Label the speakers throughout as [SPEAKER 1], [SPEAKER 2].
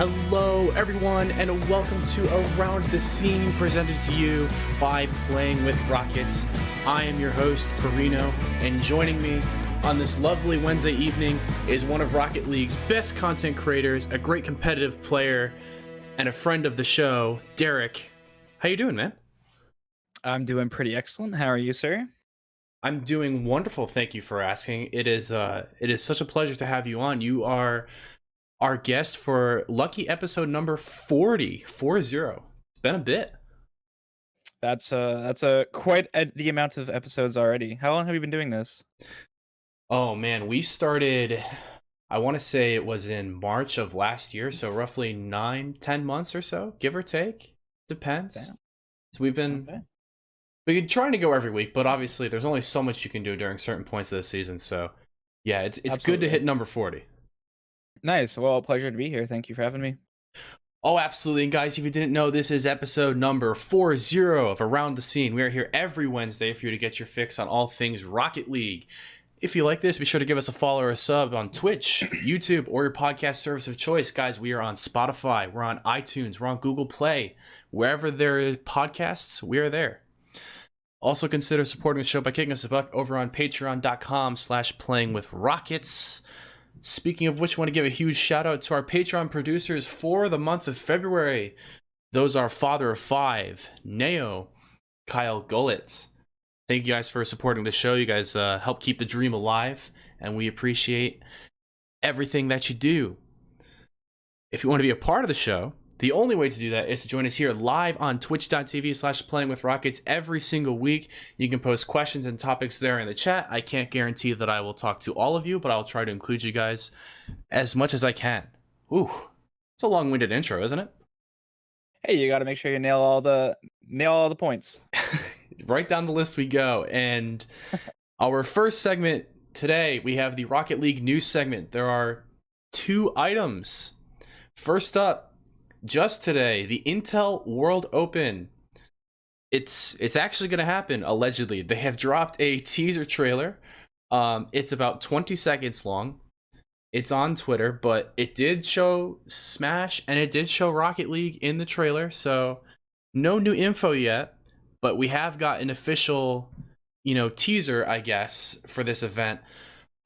[SPEAKER 1] Hello, everyone, and welcome to Around the Scene, presented to you by Playing with Rockets. I am your host, Perino, and joining me on this lovely Wednesday evening is one of Rocket League's best content creators, a great competitive player, and a friend of the show, Dareyck. How you doing, man?
[SPEAKER 2] I'm doing pretty excellent. How are you, sir?
[SPEAKER 1] I'm doing wonderful. Thank you for asking. It is such a pleasure to have you on. You are our guest for lucky episode number 40. It's been a bit.
[SPEAKER 2] That's quite the amount of episodes already. How long have you been doing this?
[SPEAKER 1] Oh man, we started, I want to say it was in March of last year, so roughly 9-10 months or so, give or take. Depends.
[SPEAKER 2] Damn.
[SPEAKER 1] So we've been trying to go every week, but obviously there's only so much you can do during certain points of the season. So yeah, it's good to hit number 40.
[SPEAKER 2] Nice. Well, pleasure to be here. Thank you for having me.
[SPEAKER 1] Oh, absolutely. And guys, if you didn't know, this is episode number 40 of Around the Scene. We are here every Wednesday for you to get your fix on all things Rocket League. If you like this, be sure to give us a follow or a sub on Twitch, YouTube, or your podcast service of choice. Guys, we are on Spotify, we're on iTunes, we're on Google Play. Wherever there are podcasts, we are there. Also consider supporting the show by kicking us a buck over on patreon.com/playingwithrockets. Speaking of which, I want to give a huge shout out to our Patreon producers for the month of February. Those are Father of Five, Neo, Kyle Gullett. Thank you guys for supporting the show. You guys help keep the dream alive, and we appreciate everything that you do. If you want to be a part of the show, the only way to do that is to join us here live on twitch.tv/playingwithrockets every single week. You can post questions and topics there in the chat. I can't guarantee that I will talk to all of you, but I'll try to include you guys as much as I can. Ooh, it's a long-winded intro, isn't it?
[SPEAKER 2] Hey, you got to make sure you nail all the points.
[SPEAKER 1] Right down the list we go. And our first segment today, we have the Rocket League news segment. There are 2 items. First up, just today, the Intel World Open. It's actually going to happen, allegedly. They have dropped a teaser trailer. It's about 20 seconds long. It's on Twitter, but it did show Smash and it did show Rocket League in the trailer. So no new info yet, but we have got an official, teaser, I guess, for this event.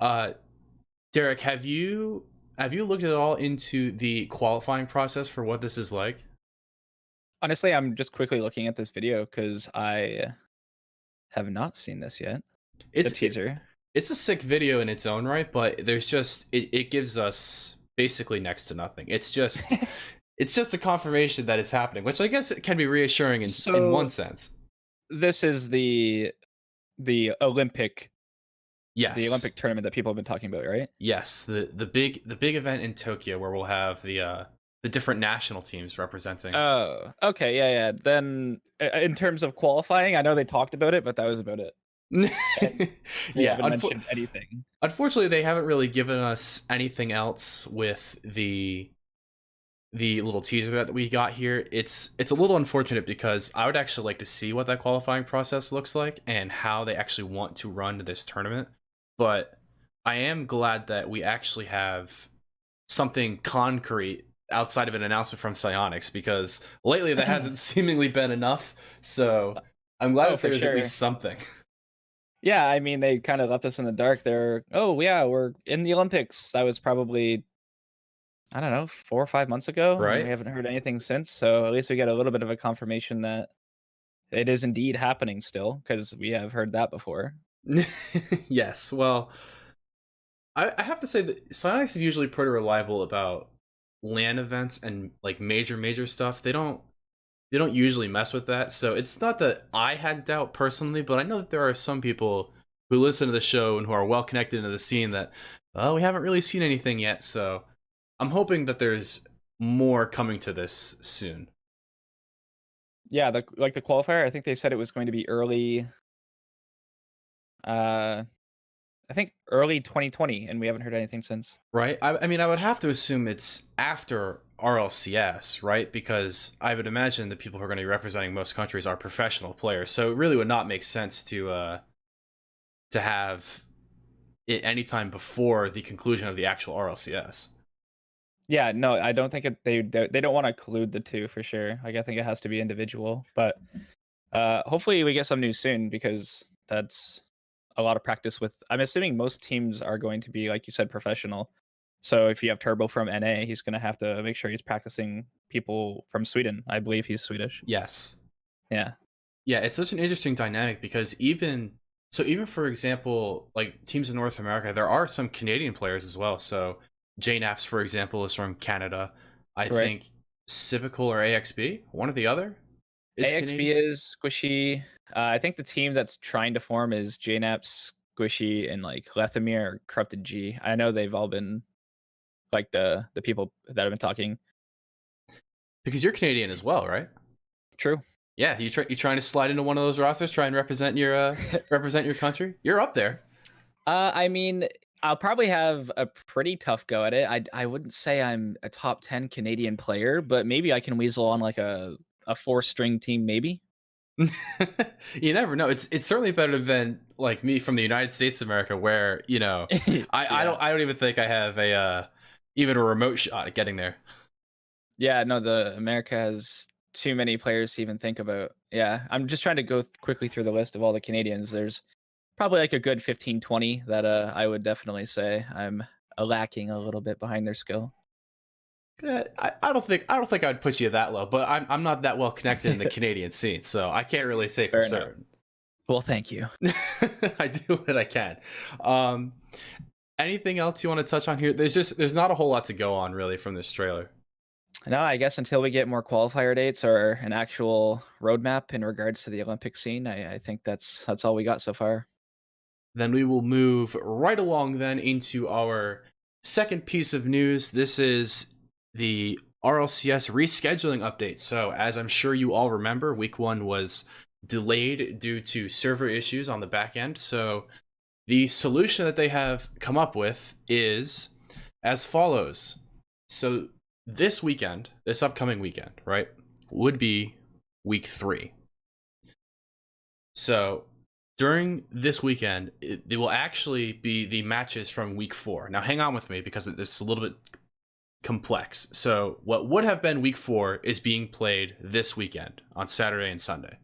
[SPEAKER 1] Dareyck, have you looked at all into the qualifying process for what this is like?
[SPEAKER 2] Honestly, I'm just quickly looking at this video because I have not seen this yet.
[SPEAKER 1] It's
[SPEAKER 2] a teaser.
[SPEAKER 1] It's a sick video in its own right, but there's just it gives us basically next to nothing. It's just it's just a confirmation that it's happening, which I guess it can be reassuring in one sense.
[SPEAKER 2] This is the Olympic.
[SPEAKER 1] Yes.
[SPEAKER 2] The Olympic tournament that people have been talking about, right?
[SPEAKER 1] Yes, the big event in Tokyo where we'll have the different national teams representing.
[SPEAKER 2] Oh, okay, yeah. Then in terms of qualifying, I know they talked about it, but that was about it. They haven't mentioned anything.
[SPEAKER 1] Unfortunately, they haven't really given us anything else with the little teaser that we got here. It's a little unfortunate because I would actually like to see what that qualifying process looks like and how they actually want to run this tournament. But I am glad that we actually have something concrete outside of an announcement from Psyonix, because lately that hasn't seemingly been enough. So I'm glad that there's at least something.
[SPEAKER 2] Yeah, I mean, they kind of left us in the dark there. Oh, yeah, we're in the Olympics. That was probably, I don't know, 4 or 5 months ago.
[SPEAKER 1] Right.
[SPEAKER 2] We haven't heard anything since. So at least we get a little bit of a confirmation that it is indeed happening still, because we have heard that before.
[SPEAKER 1] Yes, well, I have to say that Psyonix is usually pretty reliable about LAN events and like major stuff. They don't usually mess with that. So it's not that I had doubt personally, but I know that there are some people who listen to the show and who are well connected into the scene that, we haven't really seen anything yet. So I'm hoping that there's more coming to this soon.
[SPEAKER 2] Yeah, the qualifier, I think they said it was going to be early. I think early 2020, and we haven't heard anything since.
[SPEAKER 1] Right. I mean, I would have to assume it's after RLCS, right? Because I would imagine the people who are going to be representing most countries are professional players. So it really would not make sense to have it anytime before the conclusion of the actual RLCS.
[SPEAKER 2] Yeah, no, I don't think they don't want to collude the two for sure. Like I think it has to be individual, but hopefully we get some news soon because that's a lot of practice with. I'm assuming most teams are going to be like you said professional. So if you have Turbo from NA, he's going to have to make sure he's practicing people from Sweden. I believe he's Swedish.
[SPEAKER 1] Yes.
[SPEAKER 2] Yeah.
[SPEAKER 1] Yeah, it's such an interesting dynamic because even for example, like teams in North America, there are some Canadian players as well. So JNaps, for example, is from Canada. I
[SPEAKER 2] Right.
[SPEAKER 1] think Civical or AXB, one or the other, is
[SPEAKER 2] AXB
[SPEAKER 1] Canadian.
[SPEAKER 2] is Squishy. I think the team that's trying to form is JNaps, Squishy, and like Lethemir or Corrupted G. I know they've all been like the people that have been talking.
[SPEAKER 1] Because you're Canadian as well, right?
[SPEAKER 2] True.
[SPEAKER 1] Yeah, you trying to slide into one of those rosters, try and represent your country. You're up there.
[SPEAKER 2] I mean, I'll probably have a pretty tough go at it. I wouldn't say I'm a top 10 Canadian player, but maybe I can weasel on like a 4-string team, maybe.
[SPEAKER 1] You never know. It's certainly better than like me from the United States of America, where
[SPEAKER 2] Yeah.
[SPEAKER 1] I don't even think I have a even a remote shot at getting there.
[SPEAKER 2] Yeah, no, the America has too many players to even think about. Yeah, I'm just trying to go quickly through the list of all the Canadians. There's probably like a good 15, 20 that I would definitely say I'm lacking a little bit behind their skill.
[SPEAKER 1] I don't think I'd put you that low, but I'm not that well connected in the Canadian scene, so I can't really say for
[SPEAKER 2] Fair enough.
[SPEAKER 1] certain.
[SPEAKER 2] Well, thank you.
[SPEAKER 1] I do what I can. Um, Anything else you want to touch on here? There's not a whole lot to go on really from this trailer.
[SPEAKER 2] No, I guess until we get more qualifier dates or an actual roadmap in regards to the Olympic scene, I think that's all we got so far.
[SPEAKER 1] Then we will move right along then into our second piece of news. This is the RLCS rescheduling update. So, as I'm sure you all remember, week 1 was delayed due to server issues on the back end. So, the solution that they have come up with is as follows. So, this upcoming weekend, right, would be week 3. So, during this weekend, it will actually be the matches from week 4. Now, hang on with me because it's a little bit complex. So, what would have been week 4 is being played this weekend on Saturday and Sunday.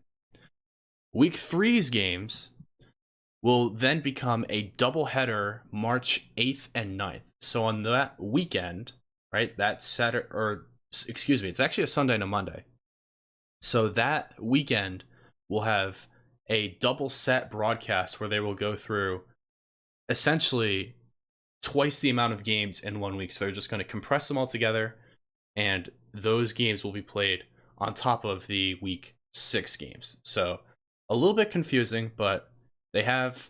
[SPEAKER 1] Week 3's games will then become a doubleheader March 8th and 9th. So, on that weekend, right, that Saturday, or excuse me, it's actually a Sunday and a Monday. So, that weekend will have a double set broadcast where they will go through essentially twice the amount of games in 1 week. So they're just going to compress them all together, and those games will be played on top of the week 6 games. So a little bit confusing, but they have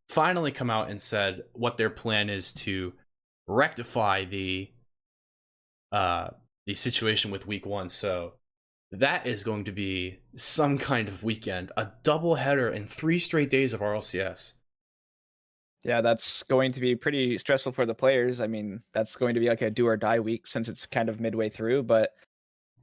[SPEAKER 1] finally come out and said what their plan is to rectify the situation with week 1. So that is going to be some kind of weekend, a double header in 3 straight days of RLCS.
[SPEAKER 2] Yeah, that's going to be pretty stressful for the players. I mean, that's going to be like a do or die week since it's kind of midway through. But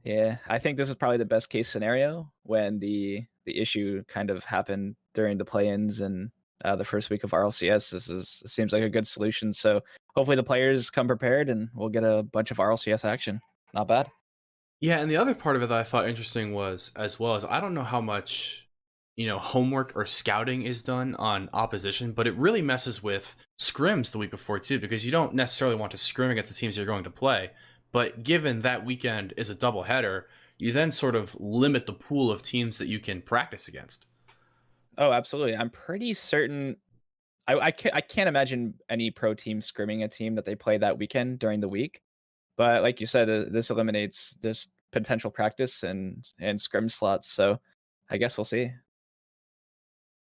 [SPEAKER 2] yeah, I think this is probably the best case scenario when the issue kind of happened during the play-ins and the first week of RLCS. This seems like a good solution. So hopefully the players come prepared and we'll get a bunch of RLCS action. Not bad.
[SPEAKER 1] Yeah, and the other part of it that I thought interesting was, as well as, I don't know how much, homework or scouting is done on opposition, but it really messes with scrims the week before too, because you don't necessarily want to scrim against the teams you're going to play. But given that weekend is a double header, you then sort of limit the pool of teams that you can practice against.
[SPEAKER 2] Oh, absolutely. I'm pretty certain. I can't imagine any pro team scrimming a team that they play that weekend during the week. But like you said, this eliminates this potential practice and scrim slots. So I guess we'll see.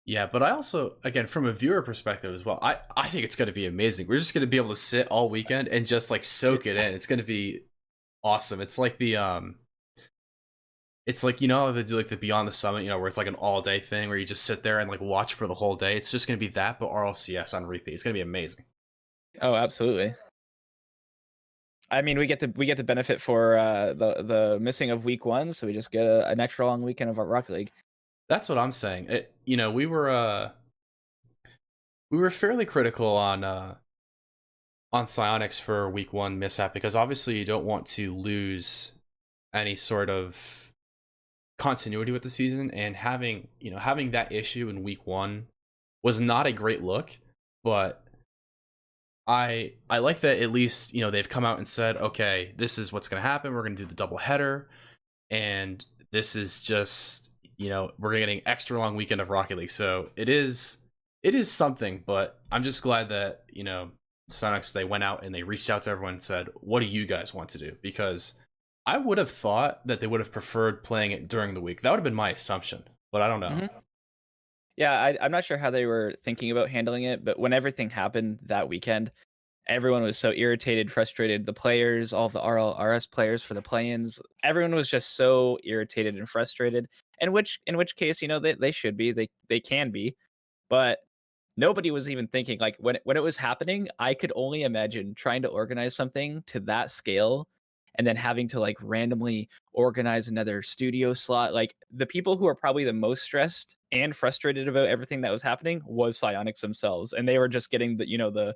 [SPEAKER 1] Yeah, but I also, again, from a viewer perspective as well, I think it's going to be amazing. We're just going to be able to sit all weekend and just like soak it in. It's going to be awesome. It's like it's like, they do like the Beyond the Summit, where it's like an all day thing where you just sit there and like watch for the whole day. It's just going to be that, but RLCS on repeat. It's going to be amazing.
[SPEAKER 2] Oh, absolutely. I mean, we get to benefit for the missing of week 1, so we just get an extra long weekend of our Rocket League.
[SPEAKER 1] That's what I'm saying. We were fairly critical on on Psionics for week one mishap, because obviously you don't want to lose any sort of continuity with the season, and having that issue in week one was not a great look. But I like that at least they've come out and said, okay, this is what's going to happen. We're going to do the double header, and this is just we're getting extra long weekend of Rocket League. So it is something. But I'm just glad that Sonics, they went out and they reached out to everyone and said, what do you guys want to do? Because I would have thought that they would have preferred playing it during the week. That would have been my assumption, but I don't know.
[SPEAKER 2] Mhm. Yeah, I'm not sure how they were thinking about handling it, but when everything happened that weekend, everyone was so irritated, frustrated. The players, all of the RLRS players for the play-ins, everyone was just so irritated and frustrated. And in which case, they should be, they can be, but nobody was even thinking like when it was happening. I could only imagine trying to organize something to that scale and then having to like randomly organize another studio slot. Like the people who are probably the most stressed and frustrated about everything that was happening was Psionics themselves, and they were just getting the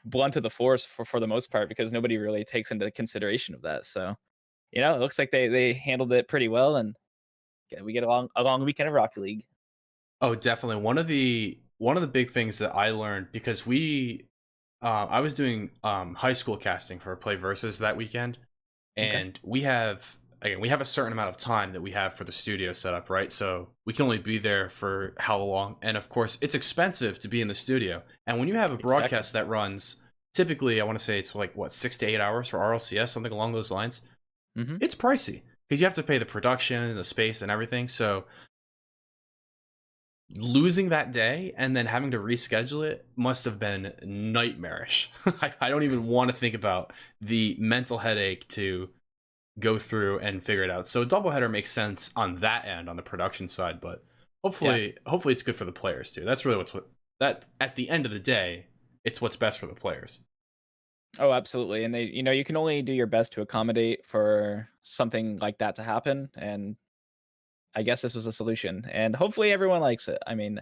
[SPEAKER 2] blunt of the force for the most part, because nobody really takes into consideration of that. So it looks like they handled it pretty well, and we get a long weekend of Rocket League.
[SPEAKER 1] Oh, definitely. One of the big things that I learned, because I was doing high school casting for Play Versus that weekend,
[SPEAKER 2] Okay.
[SPEAKER 1] and we have a certain amount of time that we have for the studio setup, right? So we can only be there for how long, and of course, it's expensive to be in the studio. And when you have a
[SPEAKER 2] Exactly.
[SPEAKER 1] broadcast that runs, typically, I want to say it's like what 6 to 8 hours for RLCS, something along those lines.
[SPEAKER 2] Hmm.
[SPEAKER 1] It's pricey because you have to pay the production, the space, and everything. So losing that day and then having to reschedule it must have been nightmarish. I don't even want to think about the mental headache to go through and figure it out. So a doubleheader makes sense on that end, on the production side, but
[SPEAKER 2] Yeah.
[SPEAKER 1] hopefully it's good for the players too. That's really that at the end of the day, it's what's best for the players.
[SPEAKER 2] Oh, absolutely. And you can only do your best to accommodate for something like that to happen. And I guess this was a solution. And hopefully everyone likes it. I mean,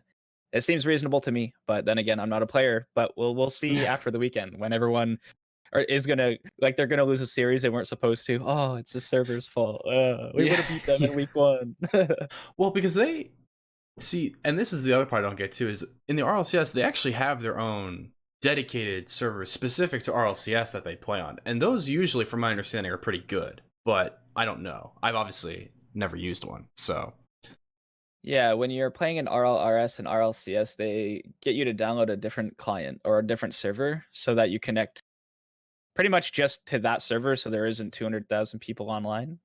[SPEAKER 2] it seems reasonable to me, but then again, I'm not a player. But we'll see after the weekend when everyone is gonna like they're gonna lose a series they weren't supposed to. Oh, it's the server's fault. We
[SPEAKER 1] Yeah.
[SPEAKER 2] would have beat them
[SPEAKER 1] Yeah.
[SPEAKER 2] in week one.
[SPEAKER 1] Well, because they see, and this is the other part I don't get to, is in the RLCS, they actually have their own dedicated servers specific to RLCS that they play on. And those usually, from my understanding, are pretty good. But I don't know. I've obviously never used one. So,
[SPEAKER 2] Yeah, when you're playing in RLRS and RLCS, they get you to download a different client or a different server so that you connect pretty much just to that server, so there isn't 200,000 people online.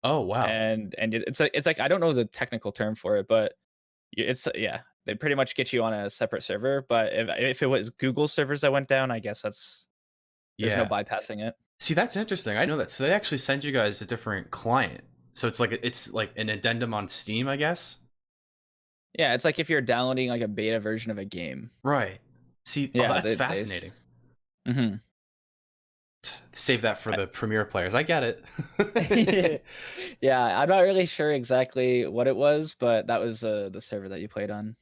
[SPEAKER 1] oh, wow.
[SPEAKER 2] And it's like I don't know the technical term for it, but it's yeah, they pretty much get you on a separate server. But if it was Google servers that went down, I guess there's no
[SPEAKER 1] Yeah.
[SPEAKER 2] bypassing it.
[SPEAKER 1] See, that's interesting. I know that. So they actually send you guys a different client. So it's like an addendum on Steam, I guess.
[SPEAKER 2] Yeah, it's like if you're downloading like a beta version of a game.
[SPEAKER 1] Right. See, oh,
[SPEAKER 2] Yeah,
[SPEAKER 1] that's fascinating.
[SPEAKER 2] Mhm.
[SPEAKER 1] Save that for the Premiere players. I get it.
[SPEAKER 2] Yeah, I'm not really sure exactly what it was, but that was the server that you played on.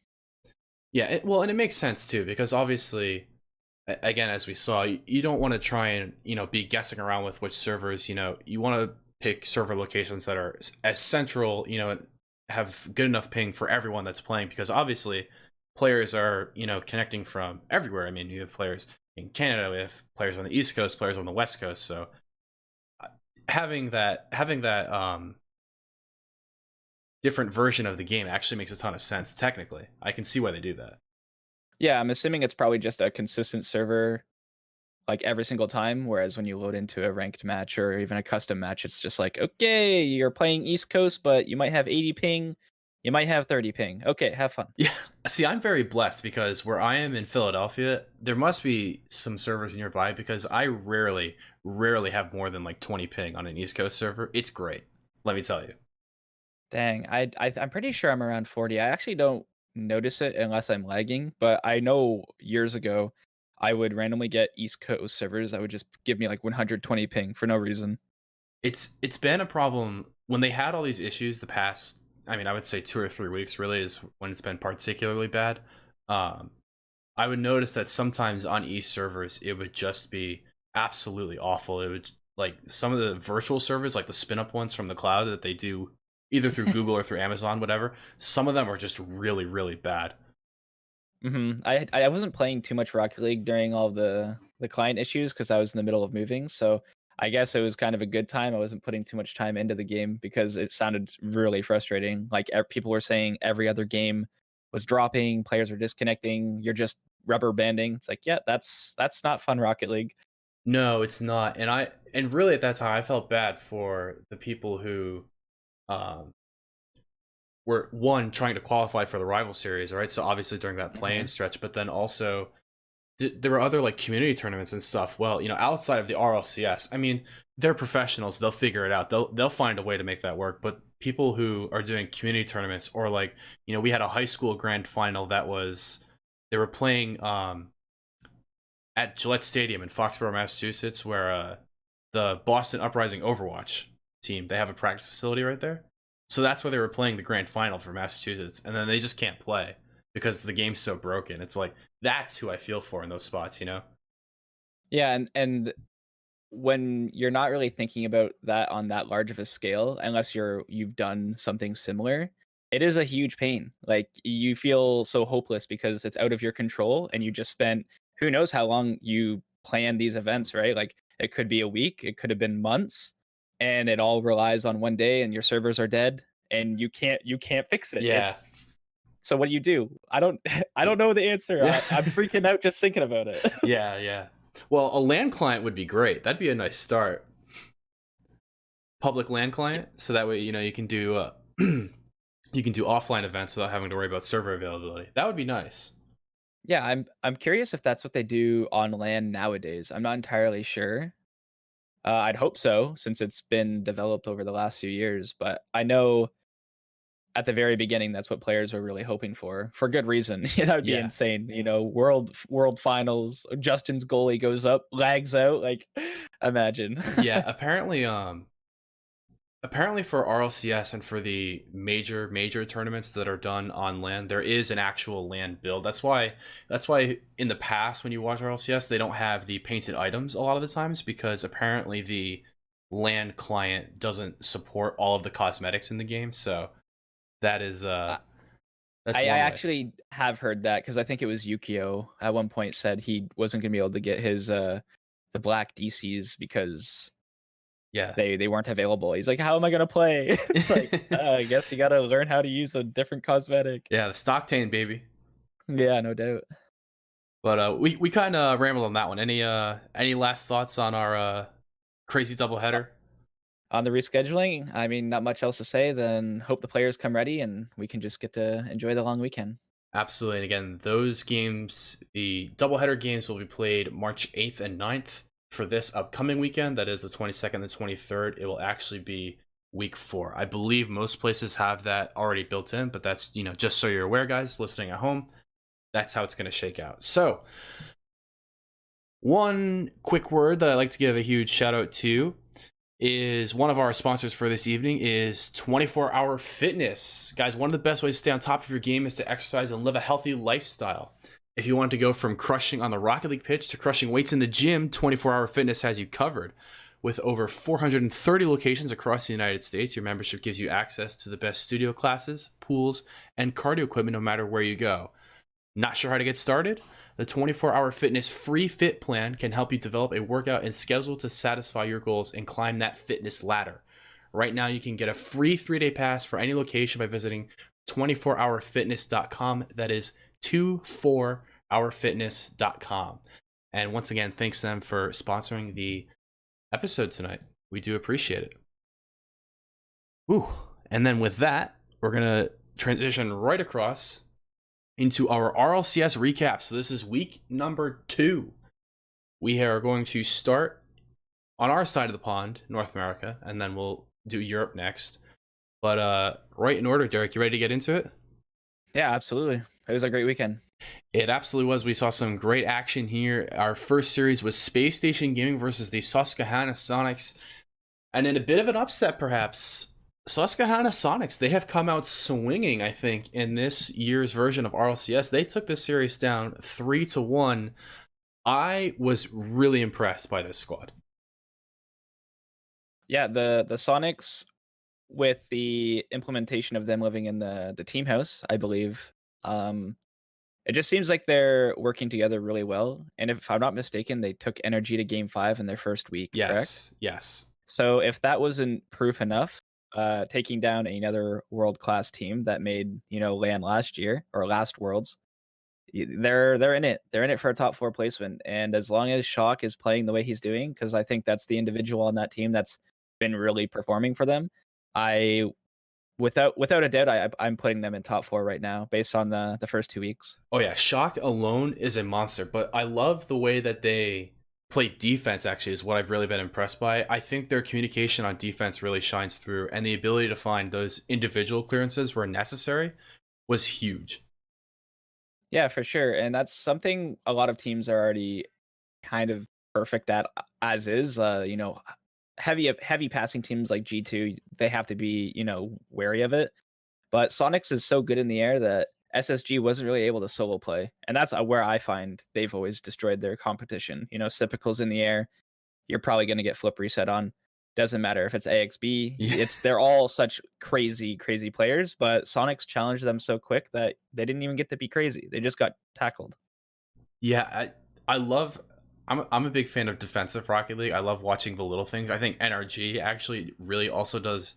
[SPEAKER 1] Yeah, well, and it makes sense too, because obviously, again, as we saw, you don't want to try and be guessing around with which servers. You want to pick server locations that are as central, have good enough ping for everyone that's playing, because obviously players are connecting from everywhere. I mean, you have players in Canada, we have players on the East Coast, players on the West Coast. So having that different version of the game actually makes a ton of sense. Technically, I can see why they do that.
[SPEAKER 2] Yeah, I'm assuming it's probably just a consistent server like every single time. Whereas when you load into a ranked match or even a custom match, it's just like, okay, you're playing East Coast, but you might have 80 ping, you might have 30 ping. Okay, have fun.
[SPEAKER 1] Yeah. See, I'm very blessed because where I am in Philadelphia, there must be some servers nearby, because I rarely have more than like 20 ping on an East Coast server. It's great. Let me tell you.
[SPEAKER 2] Dang, I'm pretty sure I'm around 40. I actually don't notice it unless I'm lagging, but I know years ago I would randomly get East Coast servers that would just give me like 120 ping for no reason.
[SPEAKER 1] It's been a problem when they had all these issues the past, I mean, I would say 2 or 3 weeks really is when it's been particularly bad. Um I would notice that sometimes on East servers it would just be absolutely awful. It would like some of the virtual servers, like the spin up ones from the cloud that they do either through Google or through Amazon, whatever. Some of them are just really, really bad.
[SPEAKER 2] I wasn't playing too much Rocket League during all the client issues because I was in the middle of moving. So I guess it was kind of a good time. I wasn't putting too much time into the game because it sounded really frustrating. Like people were saying every other game was dropping, players were disconnecting. You're just rubber banding. It's like, yeah, that's not fun, Rocket League.
[SPEAKER 1] No, it's not. And really at that time I felt bad for the people who um were one trying to qualify for the rival series, right? So obviously during that play-in
[SPEAKER 2] Mhm.
[SPEAKER 1] stretch, but then also there were other like community tournaments and stuff. Well, outside of the RLCS, I mean, they're professionals. They'll figure it out. They'll find a way to make that work. But people who are doing community tournaments, or like, we had a high school grand final that was they were playing at Gillette Stadium in Foxborough, Massachusetts, where the Boston Uprising Overwatch team, they have a practice facility right there. So that's where they were playing the grand final for Massachusetts, and then they just can't play because the game's so broken. It's like that's who I feel for in those spots.
[SPEAKER 2] Yeah, and when you're not really thinking about that on that large of a scale, unless you've done something similar, it is a huge pain. Like you feel so hopeless because it's out of your control and you just spent who knows how long you planned these events, right? Like it could be a week, it could have been months, and it all relies on one day and your servers are dead and you can't fix it.
[SPEAKER 1] Yeah.
[SPEAKER 2] It's so what do you do? I don't I don't know the answer.
[SPEAKER 1] Yeah.
[SPEAKER 2] I'm freaking out just thinking about it.
[SPEAKER 1] Yeah, yeah. Well, a LAN client would be great. That'd be a nice start. Public LAN client, so that way you can do you can do offline events without having to worry about server availability. That would be nice.
[SPEAKER 2] Yeah, I'm curious if that's what they do on land nowadays. I'm not entirely sure. I'd hope so, since it's been developed over the last few years. But I know at the very beginning, that's what players were really hoping for good reason. That would be
[SPEAKER 1] Yeah.
[SPEAKER 2] insane. World finals. Justin's goalie goes up, lags out. Like, imagine.
[SPEAKER 1] Yeah, apparently for RLCS and for the major tournaments that are done on LAN, there is an actual LAN build. That's why in the past when you watch RLCS, they don't have the painted items a lot of the times, because apparently the LAN client doesn't support all of the cosmetics in the game. So that is
[SPEAKER 2] I,
[SPEAKER 1] that's
[SPEAKER 2] I
[SPEAKER 1] one way.
[SPEAKER 2] actually have heard that because I think it was Yukio at one point said he wasn't going to be able to get his the black DCs because
[SPEAKER 1] Yeah.
[SPEAKER 2] they weren't available. He's like, how am I gonna play? It's like, I guess you gotta learn how to use a different cosmetic.
[SPEAKER 1] Yeah, the Stocktain baby.
[SPEAKER 2] Yeah, no doubt.
[SPEAKER 1] But we kind of rambled on that one. Any last thoughts on our crazy doubleheader?
[SPEAKER 2] On the rescheduling, I mean, not much else to say. Then hope the players come ready and we can just get to enjoy the long weekend.
[SPEAKER 1] Absolutely. And again, those games, the doubleheader games, will be played March 8th and 9th. For this upcoming weekend, that is the 22nd and the 23rd, it will actually be week 4. I believe most places have that already built in, but that's, just so you're aware, guys, listening at home, that's how it's going to shake out. So, one quick word that I like to give a huge shout out to is one of our sponsors for this evening is 24 Hour Fitness. Guys, one of the best ways to stay on top of your game is to exercise and live a healthy lifestyle. If you want to go from crushing on the Rocket League pitch to crushing weights in the gym, 24 Hour Fitness has you covered. With over 430 locations across the United States, your membership gives you access to the best studio classes, pools, and cardio equipment no matter where you go. Not sure how to get started? The 24 Hour Fitness free fit plan can help you develop a workout and schedule to satisfy your goals and climb that fitness ladder. Right now, you can get a free 3-day pass for any location by visiting 24hourfitness.com. That is 24hourfitness.com. And once again, thanks to them for sponsoring the episode tonight. We do appreciate it. Ooh. And then with that, we're going to transition right across into our RLCS recap. So this is week number 2. We are going to start on our side of the pond, North America, and then we'll do Europe next. But right in order, Dareyck, you ready to get into it?
[SPEAKER 2] Yeah, absolutely. It was a great weekend.
[SPEAKER 1] It absolutely was. We saw some great action here. Our first series was Space Station Gaming versus the Susquehanna Sonics. And in a bit of an upset, perhaps, Susquehanna Sonics, they have come out swinging, I think, in this year's version of RLCS. They took this series down 3-1. I was really impressed by this squad.
[SPEAKER 2] Yeah, the Sonics, with the implementation of them living in the team house, I believe, um, it just seems like they're working together really well. And if I'm not mistaken, they took Energy to Game 5 in their first week, correct?
[SPEAKER 1] Yes, yes.
[SPEAKER 2] So if that wasn't proof enough, taking down another world-class team that made, LAN last year or last Worlds, they're in it. They're in it for a top 4 placement. And as long as Shock is playing the way he's doing, because I think that's the individual on that team that's been really performing for them, I without a doubt, I'm putting them in top 4 right now based on the first 2 weeks.
[SPEAKER 1] Oh yeah, Shock alone is a monster, but I love the way that they play defense actually is what I've really been impressed by. I think their communication on defense really shines through, and the ability to find those individual clearances where necessary was huge.
[SPEAKER 2] Yeah, for sure. And that's something a lot of teams are already kind of perfect at as is. Heavy passing teams like G2, they have to be, wary of it. But Sonics is so good in the air that SSG wasn't really able to solo play. And that's where I find they've always destroyed their competition. Typicals in the air, you're probably going to get flip reset on. Doesn't matter if it's AXB.
[SPEAKER 1] Yeah.
[SPEAKER 2] They're all such crazy, crazy players, but Sonics challenged them so quick that they didn't even get to be crazy. They just got tackled.
[SPEAKER 1] Yeah, I love. I'm a big fan of defensive Rocket League. I love watching the little things. I think NRG actually really also does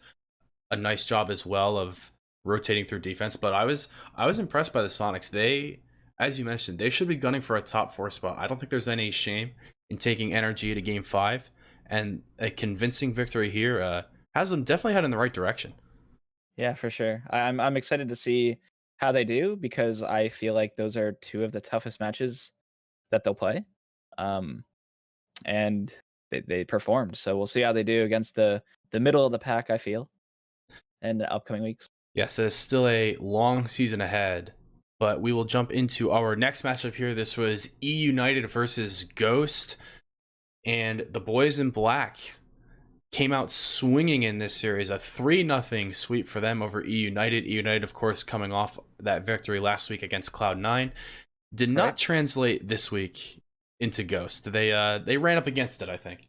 [SPEAKER 1] a nice job as well of rotating through defense. But I was impressed by the Sonics. They, as you mentioned, they should be gunning for a top 4 spot. I don't think there's any shame in taking NRG to Game 5, and a convincing victory here has them definitely head in the right direction.
[SPEAKER 2] Yeah, for sure. I'm excited to see how they do because I feel like those are two of the toughest matches that they'll play. Um, and they performed. So we'll see how they do against the middle of the pack, I feel, in the upcoming weeks.
[SPEAKER 1] Yes, there's still a long season ahead, but we will jump into our next matchup here. This was E United versus Ghost, and the boys in black came out swinging in this series. A 3-0 sweep for them over E United. E United, of course, coming off that victory last week against Cloud9. Did not
[SPEAKER 2] Right.
[SPEAKER 1] translate this week into Ghost. They ran up against it, I think.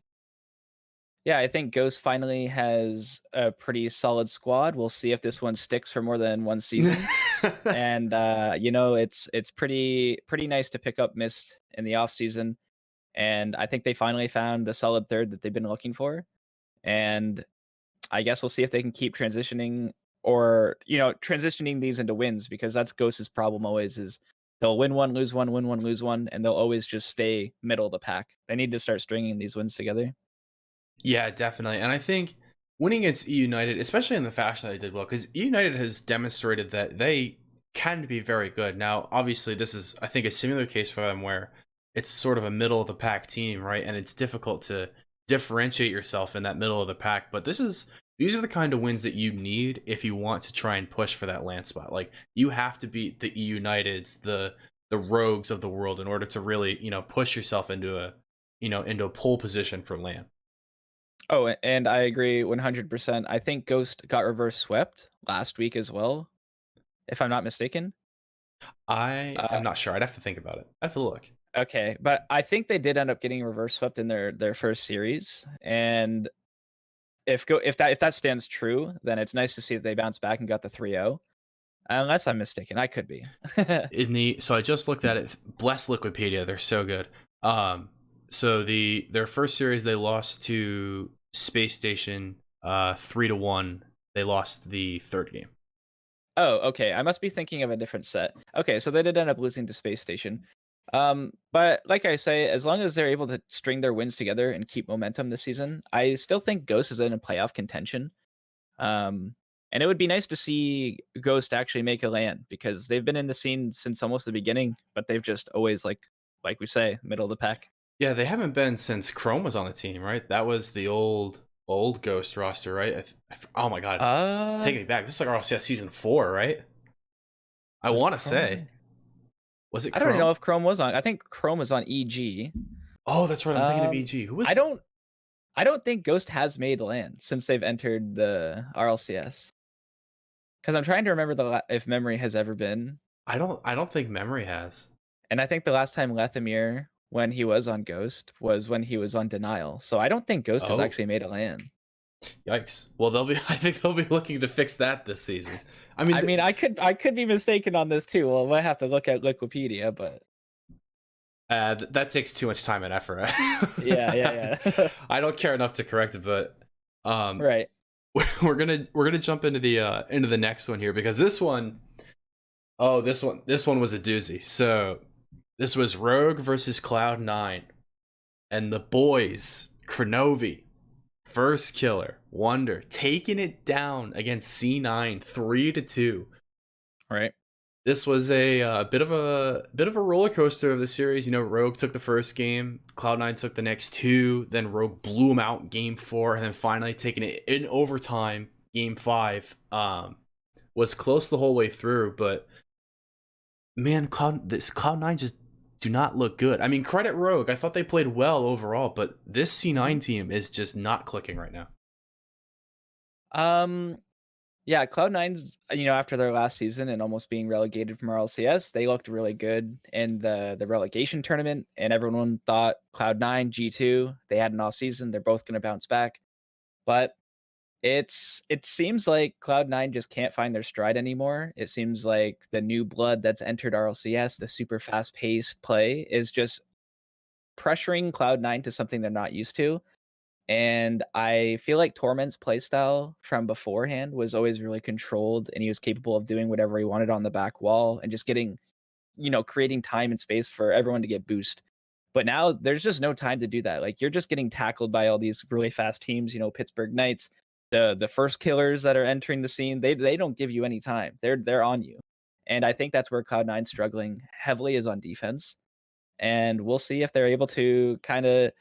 [SPEAKER 2] Yeah, I think Ghost finally has a pretty solid squad. We'll see if this one sticks for more than one season. And it's pretty nice to pick up Mist in the off season. And I think they finally found the solid third that they've been looking for. And I guess we'll see if they can keep transitioning or, transitioning these into wins, because that's Ghost's problem always is they'll win one, win one, lose one, and they'll always just stay middle of the pack. They need to start stringing these wins together.
[SPEAKER 1] Yeah, definitely. And I think winning against E United, especially in the fashion that they did well, because E United has demonstrated that they can be very good. Now, obviously, this is, I think, a similar case for them where it's sort of a middle of the pack team, right? And it's difficult to differentiate yourself in that middle of the pack. But these are the kind of wins that you need if you want to try and push for that land spot. Like, you have to beat the E Uniteds, the Rogues of the world in order to really, push yourself into a pole position for land.
[SPEAKER 2] Oh, and I agree 100%. I think Ghost got reverse swept last week as well, if I'm not mistaken.
[SPEAKER 1] I
[SPEAKER 2] Uh,
[SPEAKER 1] am not sure. I'd have to think about it. I'd have to look.
[SPEAKER 2] okay, but I think they did end up getting reverse swept in their first series. And if that stands true, then it's nice to see that they bounced back and got the 3-0. Unless I'm mistaken, I could be.
[SPEAKER 1] So I just looked at it. Bless Liquipedia, they're so good. So their first series they lost to Space Station 3-1. They lost the third game.
[SPEAKER 2] Oh, okay. I must be thinking of a different set. Okay, so they did end up losing to Space Station. But like I say, as long as they're able to string their wins together and keep momentum this season, I still think Ghost is in a playoff contention. And it would be nice to see Ghost actually make a land, because they've been in the scene since almost the beginning, but they've just always like we say, middle of the pack.
[SPEAKER 1] Yeah, they haven't been since Chrome was on the team, right? That was the old Ghost roster, right? Oh my god,
[SPEAKER 2] Uh,
[SPEAKER 1] take me back. This is like RLCS season 4, right? I
[SPEAKER 2] was it
[SPEAKER 1] want to
[SPEAKER 2] Chrome
[SPEAKER 1] say, was it
[SPEAKER 2] I don't
[SPEAKER 1] Chrome?
[SPEAKER 2] know if Chrome was on. I think Chrome was on EG.
[SPEAKER 1] Oh, that's right. I'm thinking of
[SPEAKER 2] Um,
[SPEAKER 1] EG. Who
[SPEAKER 2] I
[SPEAKER 1] was?
[SPEAKER 2] don't I don't think Ghost has made land since they've entered the RLCS. Because I'm trying to remember if Memory has ever been.
[SPEAKER 1] I don't think Memory has.
[SPEAKER 2] And I think the last time Lethamyr, when he was on Ghost, was when he was on Denial. So I don't think Ghost has
[SPEAKER 1] Oh,
[SPEAKER 2] actually made a land.
[SPEAKER 1] yikes. Well, they'll be. I think they'll be looking to fix that this season. I mean,
[SPEAKER 2] I mean, I could be mistaken on this too. Well, I have to look at Wikipedia, but
[SPEAKER 1] that takes too much time and effort.
[SPEAKER 2] yeah.
[SPEAKER 1] I don't care enough to correct it, but um,
[SPEAKER 2] Right.
[SPEAKER 1] we're gonna jump into the next one here because this one was a doozy. So this was Rogue versus Cloud9, and the boys Kronovi, First Killer, Wonder taking it down against C9 3-2.
[SPEAKER 2] Right.
[SPEAKER 1] This was a bit of a roller coaster of the series. You know, Rogue took the first game, Cloud9 took the next two, then Rogue blew him out game 4, and then finally taking it in overtime, game 5. Was close the whole way through, but man, Cloud9 just do not look good. I mean, credit Rogue. I thought they played well overall, but this C9 team is just not clicking right now.
[SPEAKER 2] Um, yeah, Cloud9's, after their last season and almost being relegated from RLCS, they looked really good in the relegation tournament, and everyone thought Cloud9, G2, they had an off season, they're both going to bounce back. But it seems like Cloud9 just can't find their stride anymore. It seems like the new blood that's entered RLCS, the super fast-paced play, is just pressuring Cloud9 to something they're not used to. And I feel like Torment's playstyle from beforehand was always really controlled, and he was capable of doing whatever he wanted on the back wall and just getting, creating time and space for everyone to get boost. But now there's just no time to do that. Like, you're just getting tackled by all these really fast teams, Pittsburgh Knights, the first killers that are entering the scene. They don't give you any time. They're on you. And I think that's where Cloud9's struggling heavily, is on defense. And we'll see if they're able to kind of